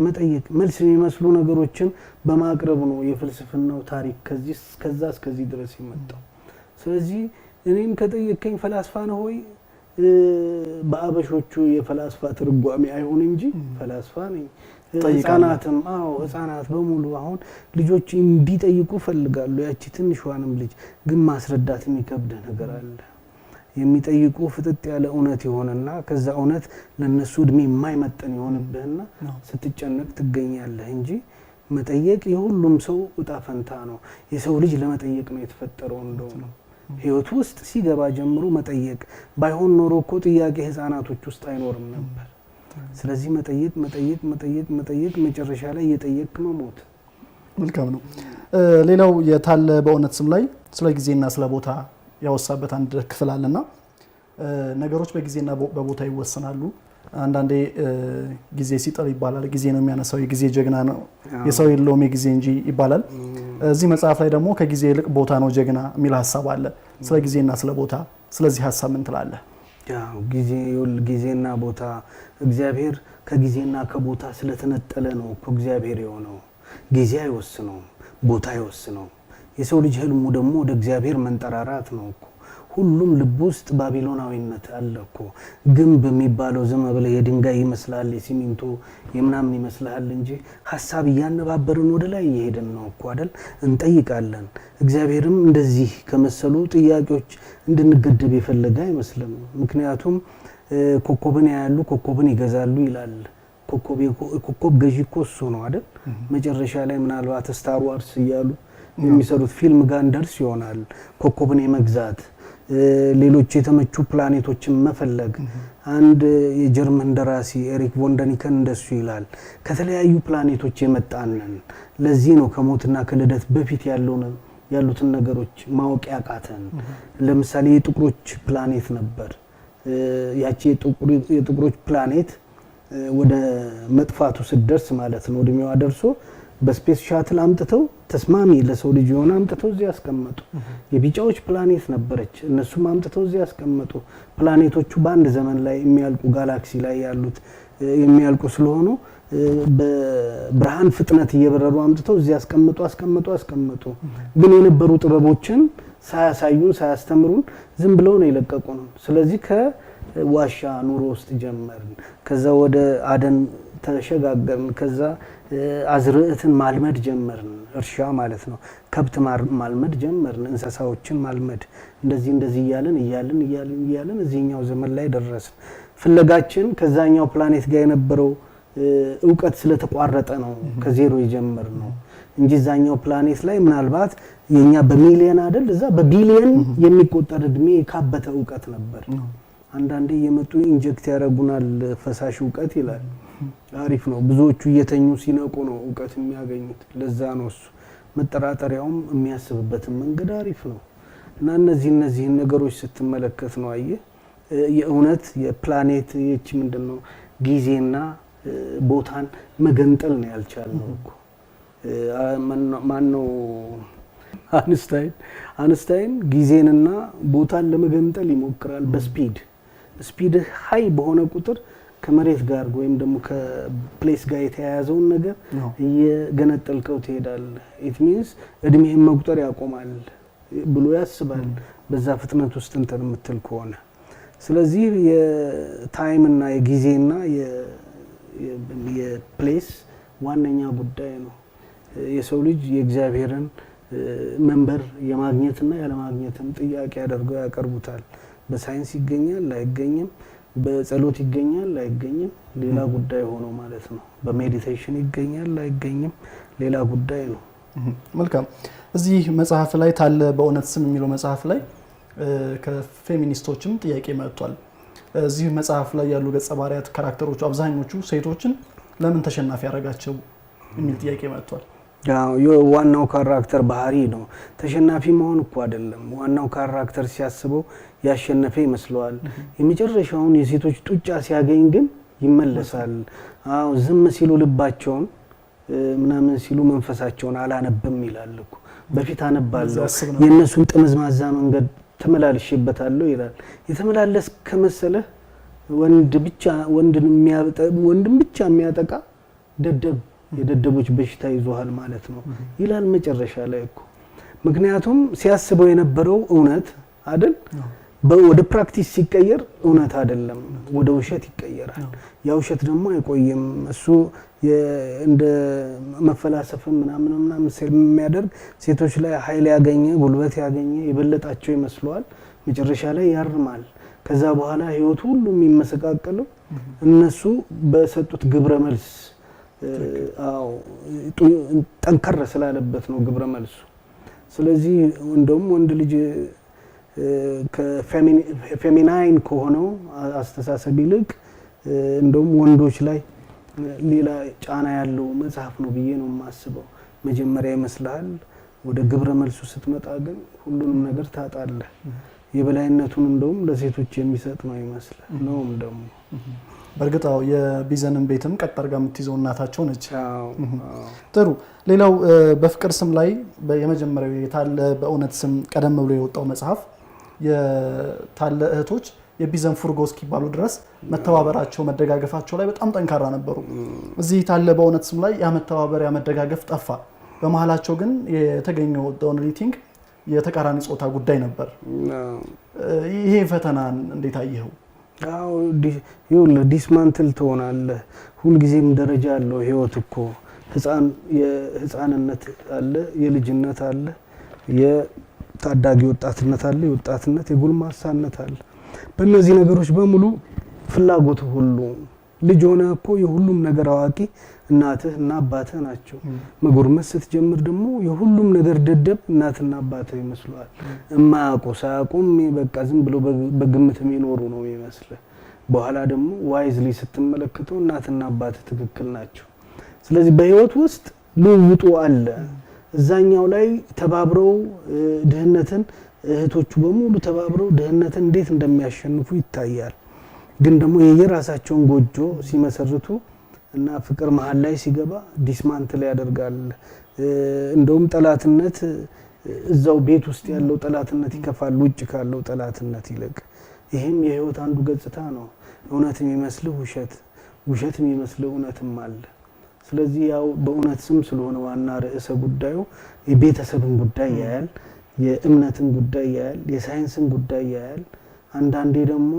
መጠየቅ መልስ የሚመስሉ ነገሮችን በማቅረብ ነው የፍልስፍናው ታሪክ ከዛ እስከዚህ ድረስ ይመጣው ስለዚህ እኔም ከጠየቀኝ ፈላስፋ ነው ሆይ በአበሾቹ የፈላስፋ ትርጓሜ አይሆን እንጂ ፈላስፋ ነኝ ህፃናት በሙሉ አሁን ልጆች እንዲጠይቁ ፈልጋሉ ያቺ ትንሿንም ልጅ ግን ማስረዳት የሚከብድ ነገር አለ የሚጠይቁ ፍጥጥ ያለ እውነት ይሆንና ከዛ እውነት ለነሱ እድሜ የማይመጠን ይሆንብህና ስትጨነቅ ትገኛለህ እንጂ መጠየቅ የሁሉም ሰው ዕጣ ፈንታ ነው የሰው ልጅ ለመጠየቅ ነው የተፈጠረው እንደሆነ ህይወት ውስጥ ሲገባ ጀምሮ መጠየቅ ባይሆን ኖሮ እኮ ጥያቄ ህፃናቶች ውስጥ አይኖርም ነበር ስለዚህ መጠየቅ መጨረሻ ላይ እየጠየቅክ መሞት መልካም ነው ሌላው የታለ በእውነት ስም ላይ ስለ ጊዜና ስለ ቦታ ያወሳበት አንድ ክፍል አለና ነገሮች በጊዜና በቦታ ይወሰናሉ አንዳንዴ ጊዜ ሲጠር ይባላል ጊዜ ነው የሚያነሳው የጊዜ ጀግና ነው የሰው የለውም የጊዜ እንጂ ይባላል እዚህ መጽሐፍ ላይ ደግሞ ከጊዜ ይልቅ ቦታ ነው ጀግና የሚል ሐሳብ አለ ስለ ጊዜና ስለ ቦታ ስለዚህ ሐሳብ ምን ትላለህ ያው ጊዜና ቦታ እግዚአብሔር ከጊዜና ከቦታ ስለተነጠለ ነው እኮ እግዚአብሔር የሆነው ጊዜ አይወስነው ቦታ አይወስነው የሰው ልጅ ህልሙ ደግሞ ወደ እግዚአብሔር መንጠራራት ነው እኮ ሁሉም ልብ ውስጥ ባቢሎናዊነት አለ እኮ ግንብ የሚባለው ዝም ብለህ የድንጋይ ይመስላል የሲሚንቶ የምናምን ይመስላል እንጂ ሐሳብ ያነባበርን ወደ ላይ እየሄድን ነው እኮ አይደል እንጠይቃለን እግዚአብሔርም እንደዚህ ከመሰሉ ጥያቄዎች እንድንገደብ የፈለገ አይመስልም ምክንያቱም ኮኮብን ያያሉ ኮኮብን ይገዛሉ ይላል ኮኮብ ገዢ እኮ እሱ ነው አይደል መጨረሻ ላይ ምናልባት ስታር ዋርስ እያሉ የሚሰሩት ፊልም ጋር እንደርስ ይሆናል ኮኮብን የመግዛት ሌሎች የተመቹ ፕላኔቶችን መፈለግ አንድ የጀርመን ደራሲ ኤሪክ ቮን ደኒከን እንደሱ ይላል ከተለያዩ ፕላኔቶች የመጣነን ለዚህ ነው ከሞትና ከልደት በፊት ያሉትን ነገሮች ማወቅ ያቃተን ለምሳሌ የጥቁሮች ፕላኔት ነበር ያቺ የጥቁሮች ፕላኔት ወደ መጥፋቱ ሲደርስ ማለት ነው ወደሚዋ ደርሶ በስፔስ ሻትል አምጥተው ተስማሚ ለሰው ልጅ የሆነ አምጥተው እዚህ ያስቀመጡ የቢጫዎች ፕላኔት ነበረች እነሱም አምጥተው እዚህ ያስቀመጡ ፕላኔቶቹ በአንድ ዘመን ላይ የሚያልቁ ጋላክሲ ላይ ያሉት የሚያልቁ ስለሆኑ በብርሃን ፍጥነት እየበረሩ አምጥተው እዚህ ያስቀመጡ ግን የነበሩ ጥበቦችን ሳያሳዩን ሳያስተምሩን ዝም ብለው ነው የለቀቁን ስለዚህ ከዋሻ ኑሮ ውስጥ ጀመርን ከዛ ወደ አደን ተሸጋገርን ከዛ አዝርዕትን ማልመድ ጀመርን እርሻ ማለት ነው ከብት ማልመድ ጀመርን እንስሳዎችን ማልመድ እንደዚህ እያልን እዚህኛው ዘመን ላይ ደረስን ፍለጋችን ከዛኛው ፕላኔት ጋር የነበረው ዕውቀት ስለተቋረጠ ነው ከዜሮ የጀመርነው እንጂ ዛኛው ፕላኔት ላይ ምናልባት የኛ በሚሊዮን አይደል እዛ በቢሊዮን የሚቆጠር እድሜ ካበተ ዕውቀት ነበር አንዳንዴ የመጡ ኢንጀክት ያረጉናል ፈሳሽ ዕውቀት ይላል አሪፍ ነው ብዙዎቹ እየተኙ ሲነቁ ነው ዕውቀት የሚያገኙት ለዛ ነው እሱ መጠራጠሪያውም የሚያስብበትን መንገድ አሪፍ ነው እና እነዚህ ነገሮች ስትመለከት ነው አየ የእውነት የፕላኔት የቺ ምንድነው ጊዜና ቦታን መገንጠል ነው ያልቻለው እኮ ማነው አንስታይን ጊዜንና ቦታን ለመገንጠል ይሞክራል በስፒድ ሃይ በሆነ ቁጥር ከመሬት ጋር ወይም ደግሞ ከፕሌስ ጋር የተያያዘውን ነገር እየገነጠልከው ትሄዳለህ ኢት ሚንስ እድሜህን መቁጠር ያቆማል ብሎ ያስባል በዛ ፍጥነት ውስጥ እንትን የምትል ከሆነ ስለዚህ የታይም እና የጊዜና የፕሌስ ዋነኛ ጉዳይ ነው የሰው ልጅ የእግዚአብሔርን መንበር የማግኘትና ያለማግኘትን ጥያቄ አድርገው ያቀርቡታል በሳይንስ ይገኛል ላይገኝም በጸሎት ይገኛል ላይገኝም ሌላ ጉዳይ ሆኖ ማለት ነው በሜዲቴሽን ይገኛል ላይገኝም ሌላ ጉዳይ ነው መልካም። እዚህ መጽሐፍ ላይ ታለ በእውነት ስም የሚለው መጽሐፍ ላይ ከፌሚኒስቶችም ጥያቄ መጥቷል። እዚህ መጽሐፍ ላይ ያሉ ገጸ ባህሪያት ካራክተሮቹ አብዛኞቹ ሴቶችን ለምን ተሸናፊ ያደረጋቸው የሚል ጥያቄ መጥቷል። ዋናው ካራክተር ባህሪ ነው። ተሸናፊ መሆን እኮ አይደለም። ዋናው ካራክተር ሲያስበው ያሸነፈ ይመስለዋል። የመጨረሻውን የሴቶች ጡጫ ሲያገኝ ግን ይመለሳል። አዎ ዝም ሲሉ ልባቸውን ምናምን ሲሉ መንፈሳቸውን አላነብም ይላል እኮ። በፊት አነባለሁ የነሱን ጥምዝማዛ መንገድ ተመላልሽበታለሁ ይላል። የተመላለስ ከመሰለህ ወንድም ብቻ የሚያጠቃ ደደብ የደደቦች በሽታ ይዞሃል ማለት ነው ይላል መጨረሻ ላይ እኮ። ምክንያቱም ሲያስበው የነበረው እውነት አይደል ወደ ፕራክቲስ ሲቀየር እውነት አይደለም፣ ወደ ውሸት ይቀየራል። ያ ውሸት ደግሞ አይቆይም። እሱ እንደ መፈላሰፍ ምናምን የሚያደርግ ሴቶች ላይ ኃይል ያገኘ ጉልበት ያገኘ የበለጣቸው ይመስለዋል። መጨረሻ ላይ ያርማል። ከዛ በኋላ ህይወቱ ሁሉ የሚመሰቃቀለው እነሱ በሰጡት ግብረ መልስ ጠንከር ስላለበት ነው ግብረ መልሱ። ስለዚህ እንደውም ወንድ ልጅ ከፌሚናይን ከሆነው አስተሳሰብ ይልቅ እንደውም ወንዶች ላይ ሌላ ጫና ያለው መጽሐፍ ነው ብዬ ነው የማስበው። መጀመሪያ ይመስላል፣ ወደ ግብረ መልሱ ስትመጣ ግን ሁሉንም ነገር ታጣለህ። የበላይነቱን እንደውም ለሴቶች የሚሰጥ ነው ይመስላል ነውም ደግሞ በርግጣው የቢዘንን ቤትም ቀጥ አድርጋ የምትይዘው እናታቸው ነች። ጥሩ። ሌላው በፍቅር ስም ላይ የመጀመሪያው የታለ በእውነት ስም ቀደም ብሎ የወጣው መጽሐፍ የታለ እህቶች የቢዘን ፉርጎ እስኪባሉ ድረስ መተባበራቸው መደጋገፋቸው ላይ በጣም ጠንካራ ነበሩ። እዚህ ታለ በእውነት ስም ላይ ያ መተባበር ያ መደጋገፍ ጠፋ። በመሃላቸው ግን የተገኘው ኦንሊ ቲንግ የተቃራኒ ጾታ ጉዳይ ነበር። ይሄ ፈተና እንዴት አየኸው? አው ይኸውልህ ዲስማንትል ትሆናለህ። ሁልጊዜም ደረጃ አለው ህይወት እኮ። የህፃንነት አለ፣ የልጅነት አለ፣ የታዳጊ ወጣትነት አለ፣ የወጣትነት የጉልማሳነት አለ። በእነዚህ ነገሮች በሙሉ ፍላጎት ሁሉ ልጅ ሆነ እኮ የሁሉም ነገር አዋቂ እናትህ እና አባትህ ናቸው። መጎርመስ ስትጀምር ደግሞ የሁሉም ነገር ደደብ እናትና አባትህ ይመስላል። እማያውቁ ሳያውቁም በቃ ዝም ብሎ በግምት የሚኖሩ ነው የሚመስልህ። በኋላ ደግሞ ዋይዝሊ ስትመለከተው እናትና አባትህ ትክክል ናቸው። ስለዚህ በህይወት ውስጥ ልውውጡ አለ። እዛኛው ላይ ተባብረው ድህነትን እህቶቹ በሙሉ ተባብረው ድህነትን እንዴት እንደሚያሸንፉ ይታያል። ግን ደግሞ የየራሳቸውን ጎጆ ሲመሰርቱ እና ፍቅር መሃል ላይ ሲገባ ዲስማንትል ያደርጋል። እንደውም ጠላትነት እዛው ቤት ውስጥ ያለው ጠላትነት ይከፋል ውጭ ካለው ጠላትነት ይልቅ። ይሄም የህይወት አንዱ ገጽታ ነው። እውነት የሚመስልህ ውሸት፣ ውሸት የሚመስልህ እውነትም አለ። ስለዚህ ያው በእውነት ስም ስለሆነ ዋና ርዕሰ ጉዳዩ የቤተሰብን ጉዳይ ያያል፣ የእምነትን ጉዳይ ያያል፣ የሳይንስን ጉዳይ ያያል። አንዳንዴ ደግሞ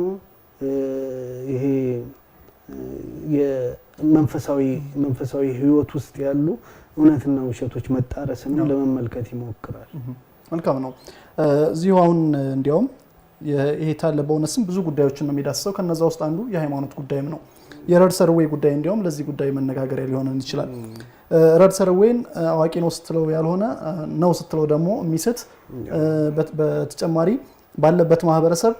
ይሄ የመንፈሳዊ ህይወት ውስጥ ያሉ እውነትና ውሸቶች መጣረስን ለመመልከት ይሞክራል። መልካም ነው። እዚሁ አሁን እንዲያውም ይሄ ታለ በእውነት ስም ብዙ ጉዳዮችን ነው የሚዳስሰው። ከነዛ ውስጥ አንዱ የሃይማኖት ጉዳይም ነው። የረድ ሰርዌይ ጉዳይ እንዲያውም ለዚህ ጉዳይ መነጋገሪያ ሊሆን ይችላል። ረድ ሰርዌይን አዋቂ ነው ስትለው ያልሆነ ነው ስትለው ደግሞ የሚስት በተጨማሪ ባለበት ማህበረሰብ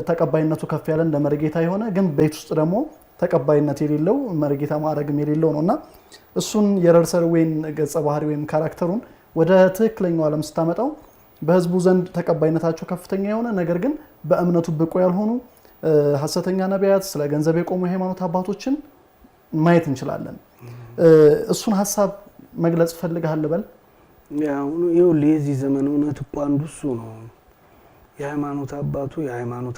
ተቀባይነቱ ከፍ ያለ እንደ መርጌታ የሆነ ግን ቤት ውስጥ ደግሞ ተቀባይነት የሌለው መርጌታ ማዕረግም የሌለው ነውና እሱን የረድ ሰርዌይን ገጸ ባህሪ ወይም ካራክተሩን ወደ ትክክለኛው ዓለም ስታመጣው በህዝቡ ዘንድ ተቀባይነታቸው ከፍተኛ የሆነ ነገር ግን በእምነቱ ብቁ ያልሆኑ ሐሰተኛ ነቢያት፣ ስለ ገንዘብ የቆሙ የሃይማኖት አባቶችን ማየት እንችላለን። እሱን ሐሳብ መግለጽ ፈልጋል በል። ያው የዚህ ዘመን እውነት እኮ አንዱ እሱ ነው። የሃይማኖት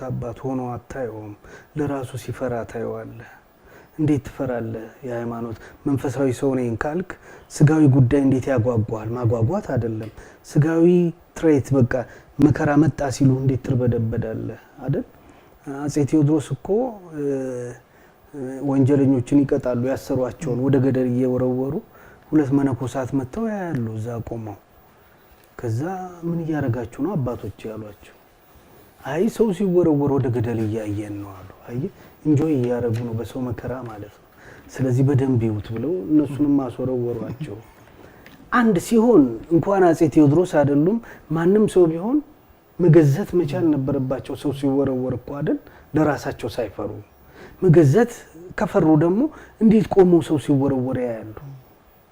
አባት ሆኖ አታየውም። ለራሱ ሲፈራ ታየዋለህ። እንዴት ትፈራለህ? የሃይማኖት መንፈሳዊ ሰው ነኝ ካልክ ስጋዊ ጉዳይ እንዴት ያጓጓል? ማጓጓት አይደለም ስጋዊ ትሬት በቃ መከራ መጣ ሲሉ እንዴት ትርበደበዳለህ አይደል? አጼ ቴዎድሮስ እኮ ወንጀለኞችን ይቀጣሉ፣ ያሰሯቸውን ወደ ገደል እየወረወሩ ሁለት መነኮሳት መተው ያያሉ እዛ ቆመው። ከዛ ምን እያረጋችሁ ነው አባቶች ያሏቸው? አይ ሰው ሲወረወር ወደ ገደል እያየን ነው አሉ። አይ እንጆይ እያረጉ ነው በሰው መከራ ማለት ነው። ስለዚህ በደንብ ይውት ብለው እነሱንም ማስወረወሯቸው። አንድ ሲሆን እንኳን አጼ ቴዎድሮስ አይደሉም ማንም ሰው ቢሆን መገዘት መቻል ነበረባቸው። ሰው ሲወረወር እኮ አይደል ለራሳቸው ሳይፈሩ መገዘት ከፈሩ ደግሞ እንዴት ቆሞ ሰው ሲወረወር ያያሉ።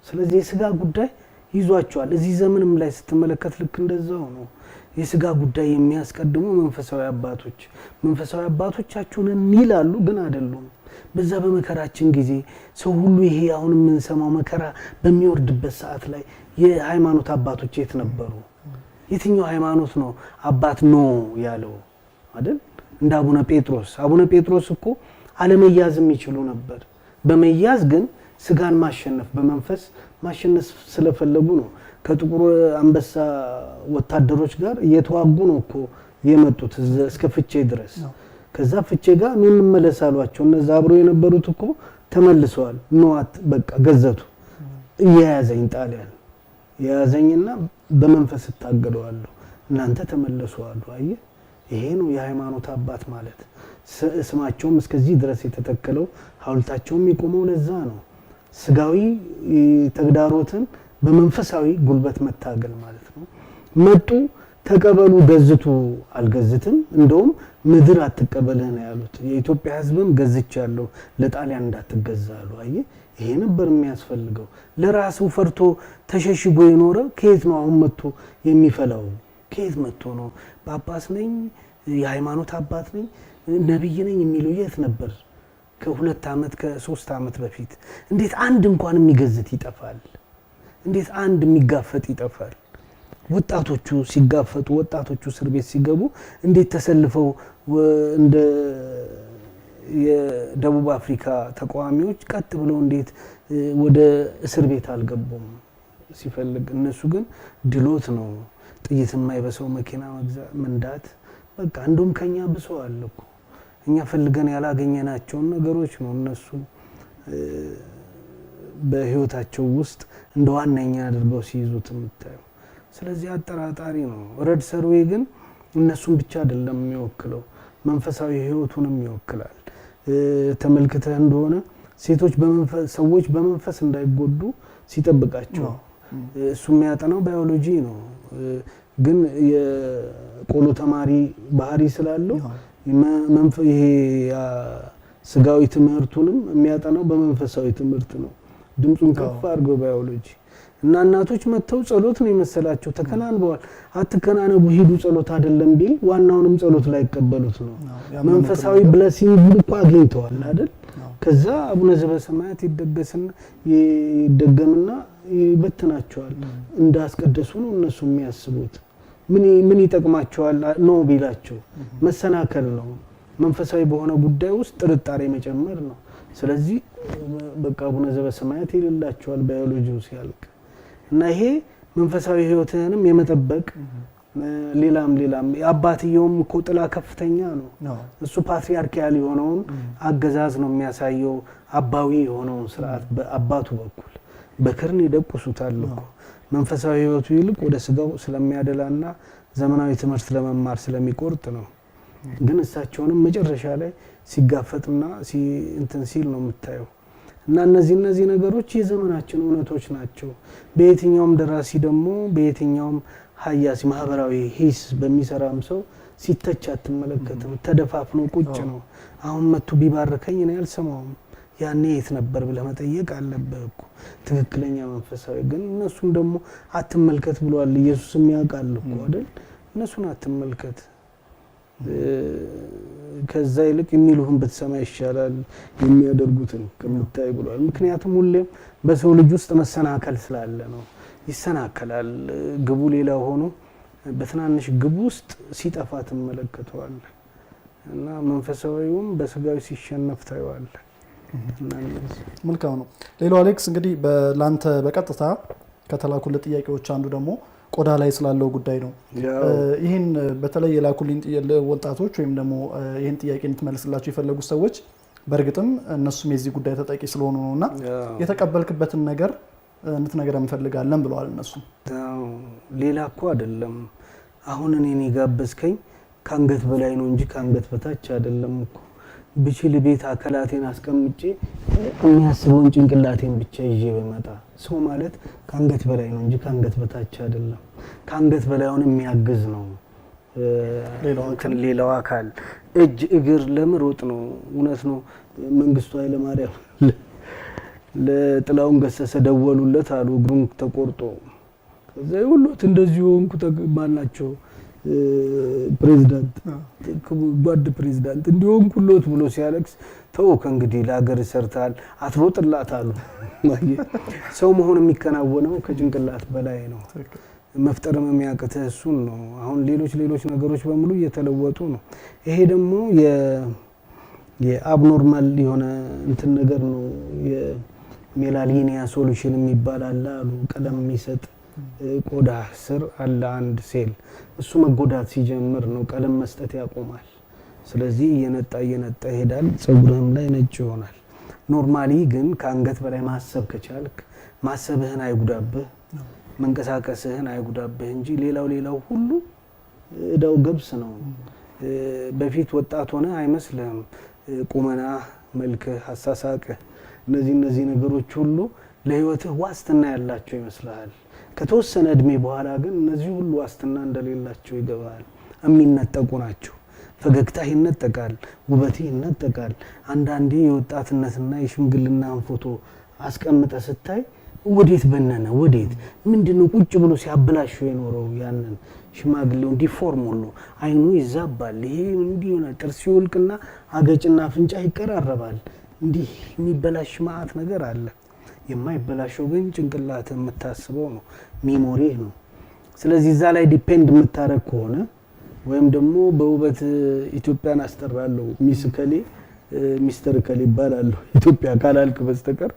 ስለዚህ የስጋ ጉዳይ ይዟቸዋል። እዚህ ዘመንም ላይ ስትመለከት ልክ እንደዛው ነው። የስጋ ጉዳይ የሚያስቀድሙ መንፈሳዊ አባቶቻችሁን ይላሉ ግን አይደሉም። በዛ በመከራችን ጊዜ ሰው ሁሉ ይሄ አሁን የምንሰማው መከራ በሚወርድበት ሰዓት ላይ የሃይማኖት አባቶች የት ነበሩ? የትኛው ሃይማኖት ነው አባት ነው ያለው አይደል? እንደ አቡነ ጴጥሮስ እኮ አለመያዝም ይችሉ ነበር። በመያዝ ግን ስጋን ማሸነፍ በመንፈስ ማሸነፍ ስለፈለጉ ነው ከጥቁር አንበሳ ወታደሮች ጋር እየተዋጉ ነው እኮ የመጡት እስከ ፍቼ ድረስ። ከዛ ፍቼ ጋር ምን መለስ አሏቸው። እነዛ አብሮ የነበሩት እኮ ተመልሰዋል። ነዋት በቃ ገዘቱ። እያያዘኝ ጣሊያን የያዘኝና በመንፈስ ታገደዋለሁ እናንተ ተመለሱ አሉ። አየ ይሄ ነው የሃይማኖት አባት ማለት። ስማቸውም እስከዚህ ድረስ የተተከለው ሐውልታቸውም የቆመው ለዛ ነው። ስጋዊ ተግዳሮትን በመንፈሳዊ ጉልበት መታገል ማለት ነው። መጡ ተቀበሉ ገዝቱ አልገዝትም እንደውም ምድር አትቀበልህ ነው ያሉት። የኢትዮጵያ ሕዝብም ገዝቻለሁ ለጣሊያን እንዳትገዛሉ። አየ ይሄ ነበር የሚያስፈልገው። ለራሱ ፈርቶ ተሸሽጎ የኖረ ከየት ነው አሁን መጥቶ የሚፈላው? ከየት መጥቶ ነው ጳጳስ ነኝ የሃይማኖት አባት ነኝ ነብይ ነኝ የሚለው የት ነበር? ከ2 ዓመት ከ3 ዓመት በፊት እንዴት አንድ እንኳን የሚገዝት ይጠፋል? እንዴት አንድ የሚጋፈጥ ይጠፋል? ወጣቶቹ ሲጋፈጡ ወጣቶቹ እስር ቤት ሲገቡ እንዴት ተሰልፈው እንደ የደቡብ አፍሪካ ተቃዋሚዎች ቀጥ ብለው እንዴት ወደ እስር ቤት አልገቡም? ሲፈልግ እነሱ ግን ድሎት ነው ጥይት የማይበሰው መኪና መንዳት በቃ እንደውም ከኛ ብሰዋል እኮ እኛ ፈልገን ያላገኘናቸው ነገሮች ነው እነሱ በህይወታቸው ውስጥ እንደ ዋነኛ አድርገው ሲይዙት የምታየው። ስለዚህ አጠራጣሪ ነው። ረድ ሰርዌ ግን እነሱን ብቻ አይደለም የሚወክለው መንፈሳዊ ህይወቱንም ይወክላል። ተመልክተህ እንደሆነ ሰዎች በመንፈስ እንዳይጎዱ ሲጠብቃቸው እሱ የሚያጠናው ባዮሎጂ ነው። ግን የቆሎ ተማሪ ባህሪ ስላለው ይሄ ስጋዊ ትምህርቱንም የሚያጠናው በመንፈሳዊ ትምህርት ነው። ድምጹን ከፍ አድርጎ ባዮሎጂ እና እናቶች መተው ጸሎት ነው የመሰላቸው ተከናንበዋል። አትከናነቡ ሂዱ ጸሎት አይደለም ቢል ዋናውንም ጸሎት ላይ ይቀበሉት ነው። መንፈሳዊ ብለሲንግ እኮ አግኝተዋል አይደል? ከዛ አቡነ ዘበሰማያት ይደገምና ይበትናቸዋል። እንዳስቀደሱ ነው እነሱ የሚያስቡት። ምን ይጠቅማቸዋል ነው ቢላቸው መሰናከል ነው። መንፈሳዊ በሆነ ጉዳይ ውስጥ ጥርጣሬ መጨመር ነው። ስለዚህ በቃ አቡነ ዘበሰማያት ይልላቸዋል ባዮሎጂው ሲያልቅ እና ይሄ መንፈሳዊ ህይወትንም የመጠበቅ ሌላም አባትየውም እኮ ጥላ ከፍተኛ ነው። እሱ ፓትሪያርኪያል የሆነውን አገዛዝ ነው የሚያሳየው። አባዊ የሆነውን ስርዓት በአባቱ በኩል በክርን ይደቁሱታል እኮ መንፈሳዊ ህይወቱ ይልቅ ወደ ስጋው ስለሚያደላና ዘመናዊ ትምህርት ለመማር ስለሚቆርጥ ነው። ግን እሳቸውንም መጨረሻ ላይ ሲጋፈጥና እንትን ሲል ነው የምታየው። እና እነዚህ ነገሮች የዘመናችን እውነቶች ናቸው። በየትኛውም ደራሲ ደግሞ በየትኛውም ሀያሲ ማህበራዊ ሂስ በሚሰራም ሰው ሲተች አትመለከትም። ተደፋፍኖ ቁጭ ነው። አሁን መጥቶ ቢባርከኝ እኔ አልሰማውም። ያኔ የት ነበር ብለህ መጠየቅ አለብህ እኮ ትክክለኛ መንፈሳዊ። ግን እነሱን ደግሞ አትመልከት ብሏል ኢየሱስም ያውቃል እኮ አይደል? እነሱን አትመልከት ከዛ ይልቅ የሚሉህን ብትሰማ ይሻላል የሚያደርጉትን ከምታይ ብሏል። ምክንያቱም ሁሌም በሰው ልጅ ውስጥ መሰናከል ስላለ ነው። ይሰናከላል። ግቡ ሌላ ሆኖ በትናንሽ ግቡ ውስጥ ሲጠፋ ትመለከተዋለህ። እና መንፈሳዊውም በስጋዊ ሲሸነፍ ታየዋለህ። መልካም ነው። ሌላው አሌክስ እንግዲህ በላንተ በቀጥታ ከተላኩለት ጥያቄዎች አንዱ ደግሞ ቆዳ ላይ ስላለው ጉዳይ ነው። ይሄን በተለይ የላኩልኝ ወጣቶች ወይም ደግሞ ይሄን ጥያቄ እንድትመልስላቸው የፈለጉ ሰዎች በእርግጥም እነሱም የዚህ ጉዳይ ተጠቂ ስለሆኑ ነውና የተቀበልክበትን ነገር እንድትነግረን እንፈልጋለን ብለዋል እነሱ። ሌላ እኮ አይደለም። አሁን እኔን የጋበዝከኝ ካንገት በላይ ነው እንጂ ካንገት በታች አይደለም እኮ። ብችል ቤት አካላቴን አስቀምጬ የሚያስበውን ጭንቅላቴን ብቻ ይዤ በመጣ ሰው ማለት ከአንገት በላይ ነው እንጂ ከአንገት በታች አይደለም። ከአንገት በላይውን የሚያግዝ ነው ሌላው አካል። እጅ እግር ለመሮጥ ነው። እውነት ነው። መንግስቱ ኃይለማርያም ለጥላውን ገሰሰ ደወሉለት አሉ እግሩን ተቆርጦ። ከዛ ይሁሉት እንደዚህ ሆንኩ ማናቸው ፕሬዝዳንት ጓድ ፕሬዝዳንት እንዲሆንኩሎት ብሎ ሲያለቅስ ተው ከእንግዲህ ለሀገር ሰርታል አትሮጥላት አሉ። ሰው መሆን የሚከናወነው ከጭንቅላት በላይ ነው። መፍጠርም የሚያቅትህ እሱን ነው። አሁን ሌሎች ነገሮች በሙሉ እየተለወጡ ነው። ይሄ ደግሞ የአብኖርማል የሆነ እንትን ነገር ነው። የሜላኒያ ሶሉሽን የሚባል አለ አሉ። ቀለም የሚሰጥ ቆዳ ስር አለ አንድ ሴል። እሱ መጎዳት ሲጀምር ነው ቀለም መስጠት ያቆማል። ስለዚህ እየነጣ ይሄዳል። ፀጉርህም ላይ ነጭ ይሆናል። ኖርማሊ ግን ከአንገት በላይ ማሰብ ከቻልክ ማሰብህን አይጉዳብህ፣ መንቀሳቀስህን አይጉዳብህ እንጂ ሌላው ሁሉ እዳው ገብስ ነው። በፊት ወጣት ሆነ አይመስልህም። ቁመና፣ መልክህ፣ አሳሳቅህ እነዚህ ነገሮች ሁሉ ለህይወትህ ዋስትና ያላቸው ይመስልሃል። ከተወሰነ እድሜ በኋላ ግን እነዚህ ሁሉ ዋስትና እንደሌላቸው ይገባል። የሚነጠቁ ናቸው። ፈገግታህ ይነጠቃል፣ ውበትህ ይነጠቃል። አንዳንዴ የወጣትነትና የሽምግልናን ፎቶ አስቀምጠ ስታይ ወዴት በነነ ወዴት ምንድነው ቁጭ ብሎ ሲያበላሽው የኖረው ያንን ሽማግሌው ዲፎርም ሁሉ አይኑ ይዛባል። ይሄ እንዲህ ሆነ ጥርስ ይወልቅና አገጭና አፍንጫ ይቀራረባል። እንዲህ የሚበላሽ ማአት ነገር አለ። የማይበላሽው ግን ጭንቅላት የምታስበው ነው፣ ሚሞሪ ነው። ስለዚህ እዛ ላይ ዲፔንድ የምታረግ ከሆነ ወይም ደግሞ በውበት ኢትዮጵያን አስጠራለሁ ሚስከሌ ሚስተር ከሌ ይባላል ኢትዮጵያ ካላልክ በስተቀር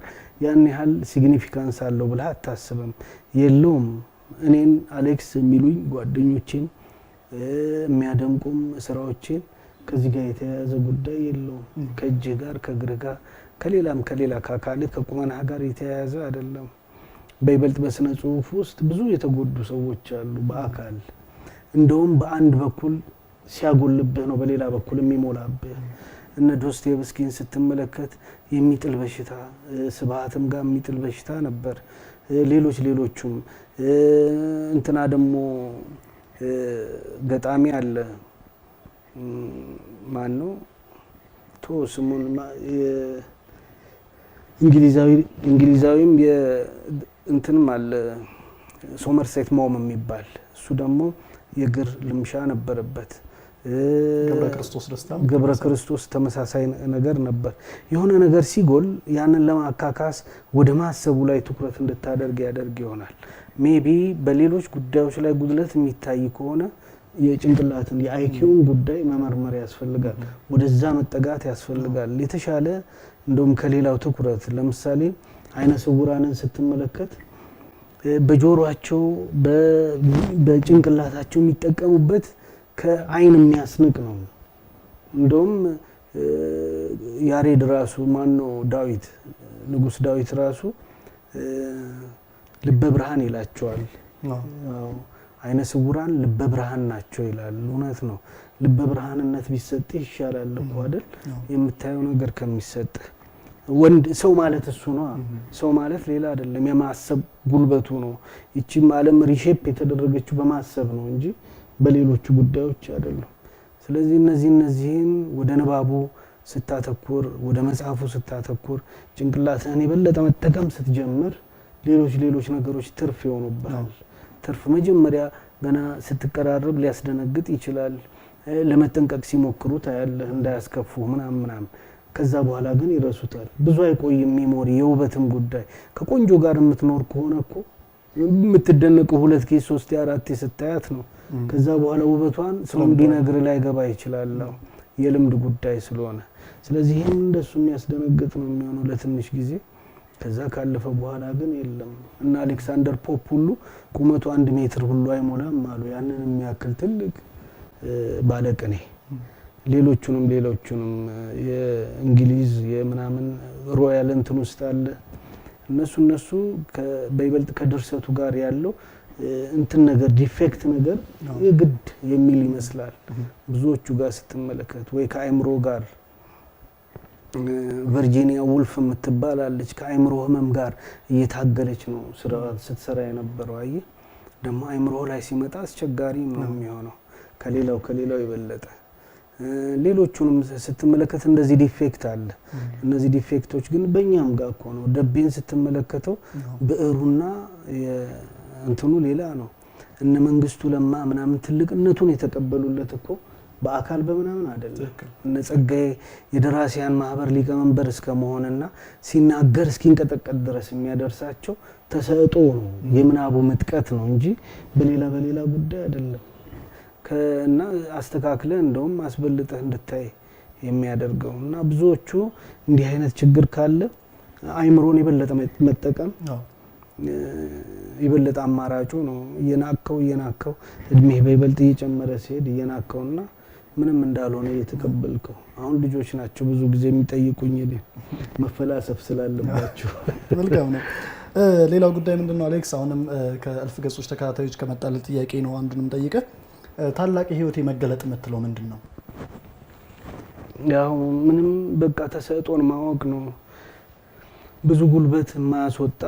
ያን ያህል ሲግኒፊካንስ አለው ብለህ አታስብም። የለውም። እኔን አሌክስ የሚሉኝ ጓደኞቼን የሚያደንቁም ስራዎቼን ከዚህ ጋር የተያያዘ ጉዳይ የለውም። ከእጅህ ጋር ከእግርህ ጋር ከሌላ ከአካልህ ከቁመናህ ጋር የተያያዘ አይደለም። በይበልጥ በስነ ጽሁፍ ውስጥ ብዙ የተጎዱ ሰዎች አሉ በአካል እንደውም በአንድ በኩል ሲያጎልብህ ነው በሌላ በኩል የሚሞላብህ። እነ ዶስቶየቭስኪን ስትመለከት የሚጥል በሽታ ስብሃትም ጋር የሚጥል በሽታ ነበር። ሌሎቹም እንትና ደግሞ ገጣሚ አለ ማን ነው ስሙን እንግሊዛዊም የእንትንም አለ ሶመርሴት ሞም የሚባል እሱ ደግሞ የእግር ልምሻ ነበረበት። ገብረ ክርስቶስ ተመሳሳይ ነገር ነበር። የሆነ ነገር ሲጎል ያንን ለማካካስ ወደ ማሰቡ ላይ ትኩረት እንድታደርግ ያደርግ ይሆናል። ሜቢ በሌሎች ጉዳዮች ላይ ጉድለት የሚታይ ከሆነ የጭንቅላትን የአይኪውን ጉዳይ መመርመር ያስፈልጋል። ወደዛ መጠጋት ያስፈልጋል። የተሻለ እንደውም ከሌላው ትኩረት ለምሳሌ አይነ ስውራንን ስትመለከት በጆሮአቸው በጭንቅላታቸው የሚጠቀሙበት ከአይን የሚያስንቅ ነው። እንደውም ያሬድ ራሱ ማነው ዳዊት ንጉስ ዳዊት ራሱ ልበ ብርሃን ይላቸዋል። አይነ ስውራን ልበ ብርሃን ናቸው ይላል። እውነት ነው። ልበ ብርሃንነት ቢሰጥ ይሻላል እኮ አይደል? የምታየው ነገር ከሚሰጥ ወንድ ሰው ማለት እሱ ነው። ሰው ማለት ሌላ አይደለም፣ የማሰብ ጉልበቱ ነው። እቺም ዓለም ሪሼፕ የተደረገችው በማሰብ ነው እንጂ በሌሎቹ ጉዳዮች አይደለም። ስለዚህ እነዚህን ወደ ንባቡ ስታተኩር፣ ወደ መጽሐፉ ስታተኩር፣ ጭንቅላትህን የበለጠ መጠቀም ስትጀምር ሌሎች ነገሮች ትርፍ ይሆኑብሃል። ትርፍ መጀመሪያ ገና ስትቀራረብ ሊያስደነግጥ ይችላል። ለመጠንቀቅ ሲሞክሩ ታያለህ እንዳያስከፉ ምናምን። ከዛ በኋላ ግን ይረሱታል። ብዙ አይቆይም ሜሞሪ። የውበትም ጉዳይ ከቆንጆ ጋር የምትኖር ከሆነ እኮ የምትደነቀው 2 ኬስ 3 4 ስታያት ነው። ከዛ በኋላ ውበቷን ሰው እንዲነግር ላይ ገባ ይችላል። የልምድ ጉዳይ ስለሆነ ስለዚህ ይሄን እንደሱ የሚያስደነግጥ ነው የሚሆነው ለትንሽ ጊዜ። ከዛ ካለፈ በኋላ ግን የለም። እና አሌክሳንደር ፖፕ ሁሉ ቁመቱ 1 ሜትር ሁሉ አይሞላም አሉ። ያንን የሚያክል ትልቅ ባለቅኔ። ሌሎቹንም የእንግሊዝ የምናምን ሮያል እንትን ውስጥ አለ። እነሱ በይበልጥ ከድርሰቱ ጋር ያለው እንትን ነገር ዲፌክት ነገር የግድ የሚል ይመስላል ብዙዎቹ ጋር ስትመለከት፣ ወይ ከአይምሮ ጋር ቨርጂኒያ ውልፍ የምትባላለች ከአይምሮ ህመም ጋር እየታገለች ነው ስራ ስትሰራ የነበረው። አይ ደግሞ አይምሮ ላይ ሲመጣ አስቸጋሪ ነው የሚሆነው ከሌላው ይበለጠ። ሌሎቹንም ስትመለከት እንደዚህ ዲፌክት አለ። እነዚህ ዲፌክቶች ግን በእኛም ጋር እኮ ነው። ደቤን ስትመለከተው ብዕሩና እንትኑ ሌላ ነው። እነ መንግስቱ ለማ ምናምን ትልቅነቱን የተቀበሉለት እኮ በአካል በምናምን አይደለም። እነ ጸጋዬ የደራሲያን ማህበር ሊቀመንበር እስከመሆንና ሲናገር እስኪንቀጠቀጥ ድረስ የሚያደርሳቸው ተሰጥኦ ነው፣ የምናቡ ምጥቀት ነው እንጂ በሌላ ጉዳይ አይደለም። እና አስተካክለ እንደውም አስበልጠህ እንድታይ የሚያደርገው እና ብዙዎቹ እንዲህ አይነት ችግር ካለ አይምሮን የበለጠ መጠቀም የበለጠ አማራጩ ነው። እየናከው እድሜ በይበልጥ እየጨመረ ሲሄድ እየናከውና ምንም እንዳልሆነ እየተቀበልከው። አሁን ልጆች ናቸው ብዙ ጊዜ የሚጠይቁኝ መፈላሰፍ ስላለባቸው። መልካም ነው። ሌላው ጉዳይ ምንድነው አሌክስ? አሁንም ከእልፍ ገጾች ተከታታዮች ከመጣለ ጥያቄ ነው አንዱንም ጠይቀ ታላቅ ህይወት የመገለጥ የምትለው ምንድነው? ያው ምንም በቃ ተሰጥኦን ማወቅ ነው። ብዙ ጉልበት የማያስወጣ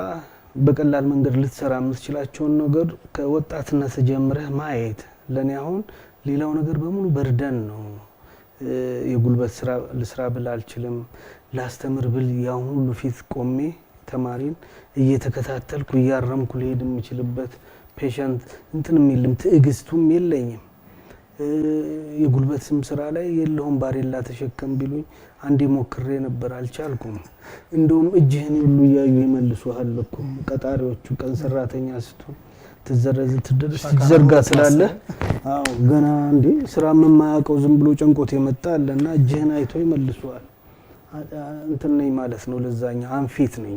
በቀላል መንገድ ልትሰራ የምትችላቸውን ነገር ከወጣትነት ጀምረህ ማየት። ለኔ አሁን ሌላው ነገር በሙሉ በርደን ነው። የጉልበት ስራ ልስራ ብል አልችልም። ላስተምር ብል ያው ሁሉ ፊት ቆሜ ተማሪን እየተከታተልኩ እያረምኩ ልሄድ የምችልበት ፔሸንት እንትን የሚልም ትዕግስቱም የለኝም። የጉልበት ስራ ላይ የለውም ባሬላ ተሸከም ቢሉኝ አንዴ ሞክሬ ነበር አልቻልኩም። እንደውም እጅህን ሁሉ ያዩ ይመልሱሃል እኮ ቀጣሪዎቹ። ቀን ሰራተኛ ስትሆን ትዘርጋ ስላለ አዎ ገና እንዴ ስራ የማያውቀው ዝም ብሎ ጨንቆት የመጣ አለና እጅህን አይቶ ይመልሱሃል። እንትን ነኝ ማለት ነው። ለዛኛ አንፊት ነኝ።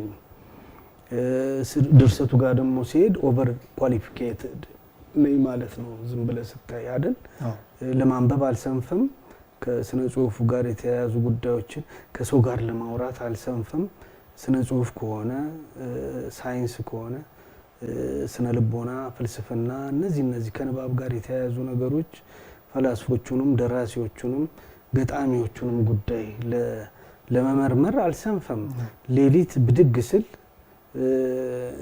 ድርሰቱ ጋር ደግሞ ሲሄድ ኦቨር ኳሊፊኬትድ ነኝ ማለት ነው። ዝም ብለህ ስታይ አይደል? ለማንበብ አልሰንፍም። ከስነ ጽሁፉ ጋር የተያያዙ ጉዳዮችን ከሰው ጋር ለማውራት አልሰንፍም። ስነ ጽሁፍ ከሆነ ሳይንስ ከሆነ ስነ ልቦና፣ ፍልስፍና እነዚህ ከንባብ ጋር የተያያዙ ነገሮች ፈላስፎቹንም ደራሲዎቹንም ገጣሚዎቹንም ጉዳይ ለመመርመር አልሰንፍም። ሌሊት ብድግ ስል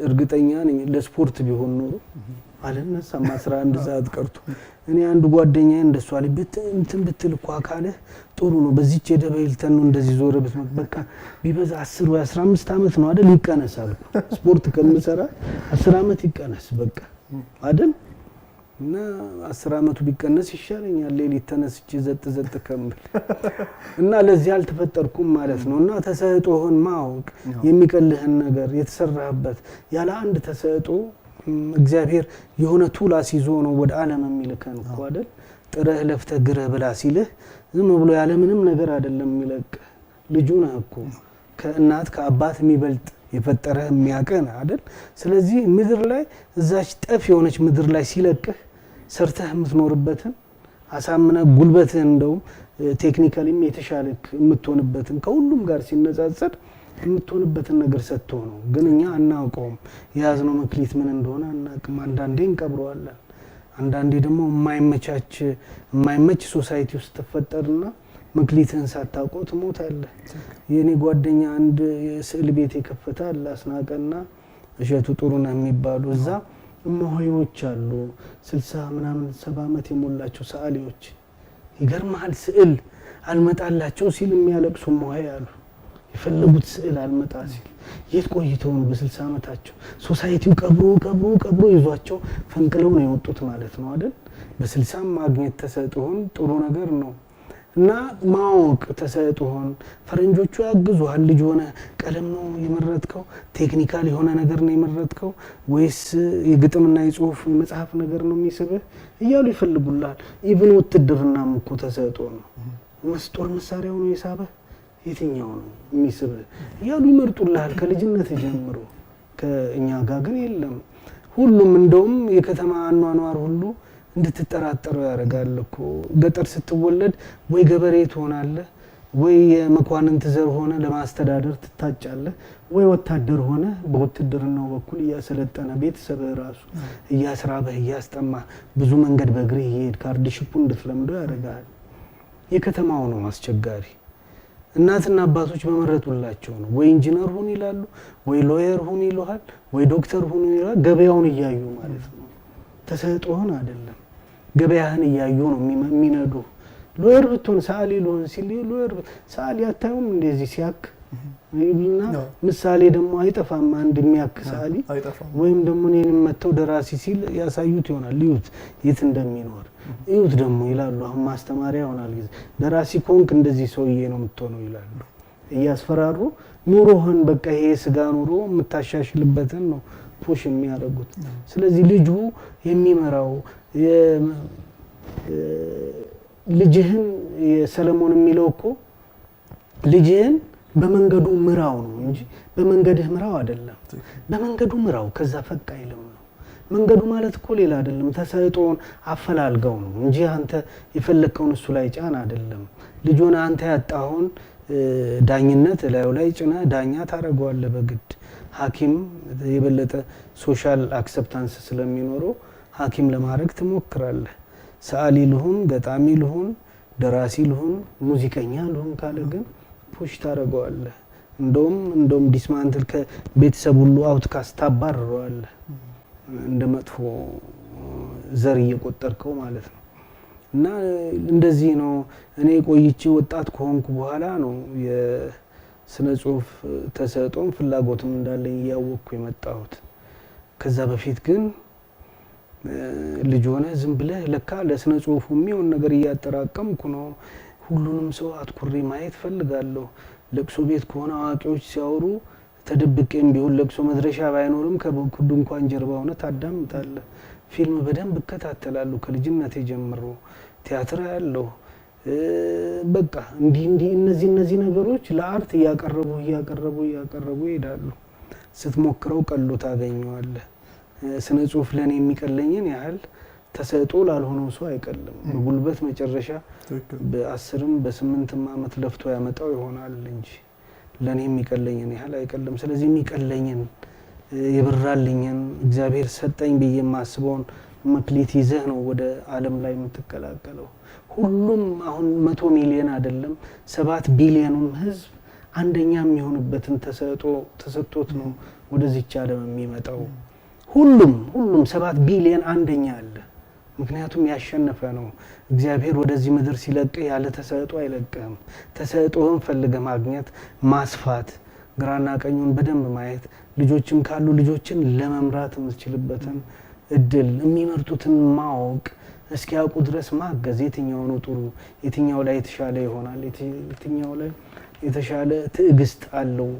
እርግጠኛ ነኝ ለስፖርት ቢሆን ኖሮ አለነሳም 11 ሰዓት ቀርቶ። እኔ አንድ ጓደኛዬ እንደሷ ላይ እንትን ብትል እኮ አካልህ ጥሩ ነው በዚህች የደበይልተን ነው እንደዚህ ዞረ ብትመጣ በቃ ቢበዛ 10 ወይ 15 አመት ነው አይደል ይቀነሳል። ስፖርት ከምሰራ 10 አመት ይቀነስ በቃ አይደል? እና 10 አመቱ ቢቀነስ ይሻለኛል ሌሊት ተነስቼ ዘጥ ከምል እና ለዚህ አልተፈጠርኩም ማለት ነው። እና ተሰጥኦህን ማወቅ የሚቀልህን ነገር የተሰራበት ያለ አንድ ተሰጥኦ እግዚአብሔር የሆነ ቱላ ሲዞ ነው ወደ ዓለም የሚልከን እኮ አይደል? ጥረህ ለፍተህ ግረህ ብላ ሲልህ ዝም ብሎ ያለ ምንም ነገር አይደለም የሚለቅ። ልጁ ነህ እኮ ከእናት ከአባት የሚበልጥ የፈጠረህ የሚያቀን አይደል? ስለዚህ ምድር ላይ እዛች ጠፍ የሆነች ምድር ላይ ሲለቅህ ሰርተህ የምትኖርበትን አሳምነህ ጉልበትህ እንደውም ቴክኒካሊም የተሻለክ የምትሆንበትን ከሁሉም ጋር ሲነጻጸር የምትሆንበትን ነገር ሰጥቶ ነው። ግን እኛ አናውቀውም። የያዝነው መክሊት ምን እንደሆነ አናውቅም። አንዳንዴ እንቀብረዋለን። አንዳንዴ ደግሞ የማይመች ሶሳይቲ ውስጥ ተፈጠርና መክሊትህን ሳታውቀው ትሞታለህ። የኔ ጓደኛ አንድ የስዕል ቤት የከፈተ አለ አስናቀና እሸቱ ጥሩነህ የሚባሉ እዛ እማሆዮች አሉ 60 ምናምን 70 አመት የሞላቸው ሰዓሊዎች። ይገርማል። ስዕል አልመጣላቸው ሲል የሚያለቅሱ እማሆይ አሉ። የፈለጉት ስዕል አልመጣ ሲል የት ቆይተው ነው በ60 አመታቸው ሶሳይቲው ቀብሮ ይዟቸው ፈንቅለው ነው የወጡት ማለት ነው አይደል? በ60 ማግኘት ተሰጥኦን ጥሩ ነገር ነው። እና ማወቅ ተሰጥኦን ፈረንጆቹ ያግዙሃል። ልጅ ሆነ ቀለም ነው የመረጥከው ቴክኒካል የሆነ ነገር ነው የመረጥከው ወይስ የግጥምና የጽሁፍ መጽሐፍ ነገር ነው የሚስብህ እያሉ ይፈልጉልሃል። ኢቭን ውትድርናም እኮ ተሰጥኦ ነው። መስጦር መሳሪያው ነው የሳበህ የትኛው ነው የሚስብህ እያሉ ይመርጡልሃል ከልጅነት ጀምሮ። ከእኛ ጋር ግን የለም። ሁሉም እንደውም የከተማ አኗኗር ሁሉ እንድትጠራጠረው ያደርጋል እኮ። ገጠር ስትወለድ ወይ ገበሬ ትሆናለህ ወይ የመኳንንት ዘር ሆነ ለማስተዳደር ትታጫለህ ወይ ወታደር ሆነ በውትድርናው በኩል እያሰለጠነ ቤተሰብ ራሱ እያስራበህ እያስጠማህ ብዙ መንገድ በእግርህ ይሄድ ካርድ ሽፑ እንድትለምደው ያደርጋል። የከተማው ነው አስቸጋሪ። እናትና አባቶች በመረጡላቸው ነው። ወይ ኢንጂነር ሁን ይላሉ፣ ወይ ሎየር ሁን ይሉሃል፣ ወይ ዶክተር ሁን ይላሉ። ገበያውን እያዩ ማለት ነው። ተሰጥኦህን አይደለም ገበያህን እያዩ ነው የሚነዱ። ሎየር ብትሆን ሰዓሊ ልሆን ሲል ሎየር ሰዓሊ አታዩም እንደዚህ ሲያክ ይብልና ምሳሌ ደግሞ አይጠፋም አንድ የሚያክ ሰዓሊ ወይም ደግሞ እኔንም መተው ደራሲ ሲል ያሳዩት ይሆናል። ይዩት የት እንደሚኖር ይዩት ደግሞ ይላሉ። አሁን ማስተማሪያ ይሆናል ጊዜ ደራሲ ኮንክ እንደዚህ ሰውዬ ነው የምትሆነው ይላሉ። እያስፈራሩ ኑሮህን በቃ ይሄ ስጋ ኑሮ የምታሻሽልበትን ነው ፑሽ የሚያደርጉት። ስለዚህ ልጁ የሚመራው ልጅህን የሰለሞን የሚለው እኮ ልጅህን በመንገዱ ምራው ነው እንጂ በመንገድህ ምራው አይደለም። በመንገዱ ምራው ከዛ ፈቅ አይልም ነው። መንገዱ ማለት እኮ ሌላ አይደለም። ተሰጥኦን አፈላልገው ነው እንጂ አንተ የፈለከውን እሱ ላይ ጫን አይደለም። ልጆና አንተ ያጣውን ዳኝነት ላዩ ላይ ጭና ዳኛ ታረጋዋለህ በግድ። ሐኪም የበለጠ ሶሻል አክሰፕታንስ ስለሚኖረው ሐኪም ለማድረግ ትሞክራለህ። ሰዓሊ ልሁን፣ ገጣሚ ልሁን፣ ደራሲ ልሁን፣ ሙዚቀኛ ልሁን ካለ ግን ፑሽ ታረጋዋለህ። እንደውም ዲስማንትል ከቤተሰብ ሁሉ አውትካስት ታባርረዋለህ። እንደ መጥፎ ዘር እየቆጠርከው ማለት ነው። እና እንደዚህ ነው እኔ ቆይቼ ወጣት ከሆንኩ በኋላ ነው የስነ ጽሁፍ ተሰጥኦም ፍላጎትም እንዳለኝ ያወቅኩ የመጣሁት። ከዛ በፊት ግን ልጅ ሆነ ዝም ብለህ ለካ ለስነ ጽሁፉ የሚሆን ነገር እያጠራቀምኩ ነው። ሁሉንም ሰው አትኩሬ ማየት ፈልጋለሁ። ለቅሶ ቤት ከሆነ አዋቂዎች ሲያወሩ ተደብቄም ቢሆን ለቅሶ መድረሻ ባይኖርም ከድንኳን ጀርባ ሆነ ታዳምጣለህ። ፊልም በደንብ እከታተላለሁ ከልጅነቴ ጀምሮ። ቲያትር ያለው በቃ እንዲህ እነዚህ ነገሮች ለአርት እያቀረቡ ይሄዳሉ። ስትሞክረው ቀሎ ታገኘዋለህ። ስነ ጽሁፍ ለኔ የሚቀለኝን ያህል ተሰጥኦ ላልሆነው ሰው አይቀልም። በጉልበት መጨረሻ በ10ም በ8ም አመት ለፍቶ ያመጣው ይሆናል እንጂ ለኔ የሚቀለኝን ያህል አይቀልም። ስለዚህ የሚቀለኝን የብራልኝን እግዚአብሔር ሰጠኝ ብዬ ማስበውን መክሊት ይዘህ ነው ወደ ዓለም ላይ የምትቀላቀለው። ሁሉም አሁን 100 ሚሊዮን አይደለም 7 ቢሊዮኑም ህዝብ አንደኛ የሚሆንበትን ተሰጥቶት ነው ወደዚህ ዓለም የሚመጣው። ሁሉም 7 ቢሊዮን አንደኛ አለ። ምክንያቱም ያሸነፈ ነው። እግዚአብሔር ወደዚህ ምድር ሲለቅ ያለ ተሰጥኦ አይለቅህም። ተሰጥኦን ፈልገህ ማግኘት፣ ማስፋት፣ ግራና ቀኙን በደንብ ማየት፣ ልጆችም ካሉ ልጆችን ለመምራት የምትችልበትን እድል የሚመርጡትን ማወቅ እስኪያውቁ ድረስ ማገዝ፣ የትኛው ነው ጥሩ፣ የትኛው ላይ የተሻለ ይሆናል፣ የትኛው ላይ የተሻለ ትዕግስት አለው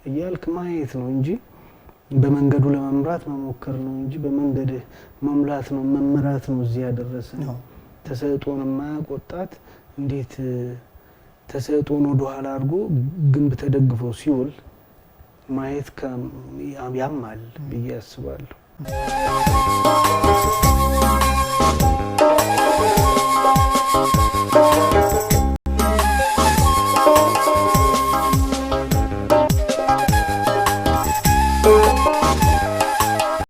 እያልክ ማየት ነው እንጂ በመንገዱ ለመምራት መሞከር ነው እንጂ በመንገድህ መምላት ነው መምራት ነው እዚህ ያደረሰን። ተሰጥኦን የማያቆጣት እንዴት ተሰጥኦን ወደ ኋላ አድርጎ ግንብ ተደግፎ ሲውል ማየት ያማል ብዬ አስባለሁ።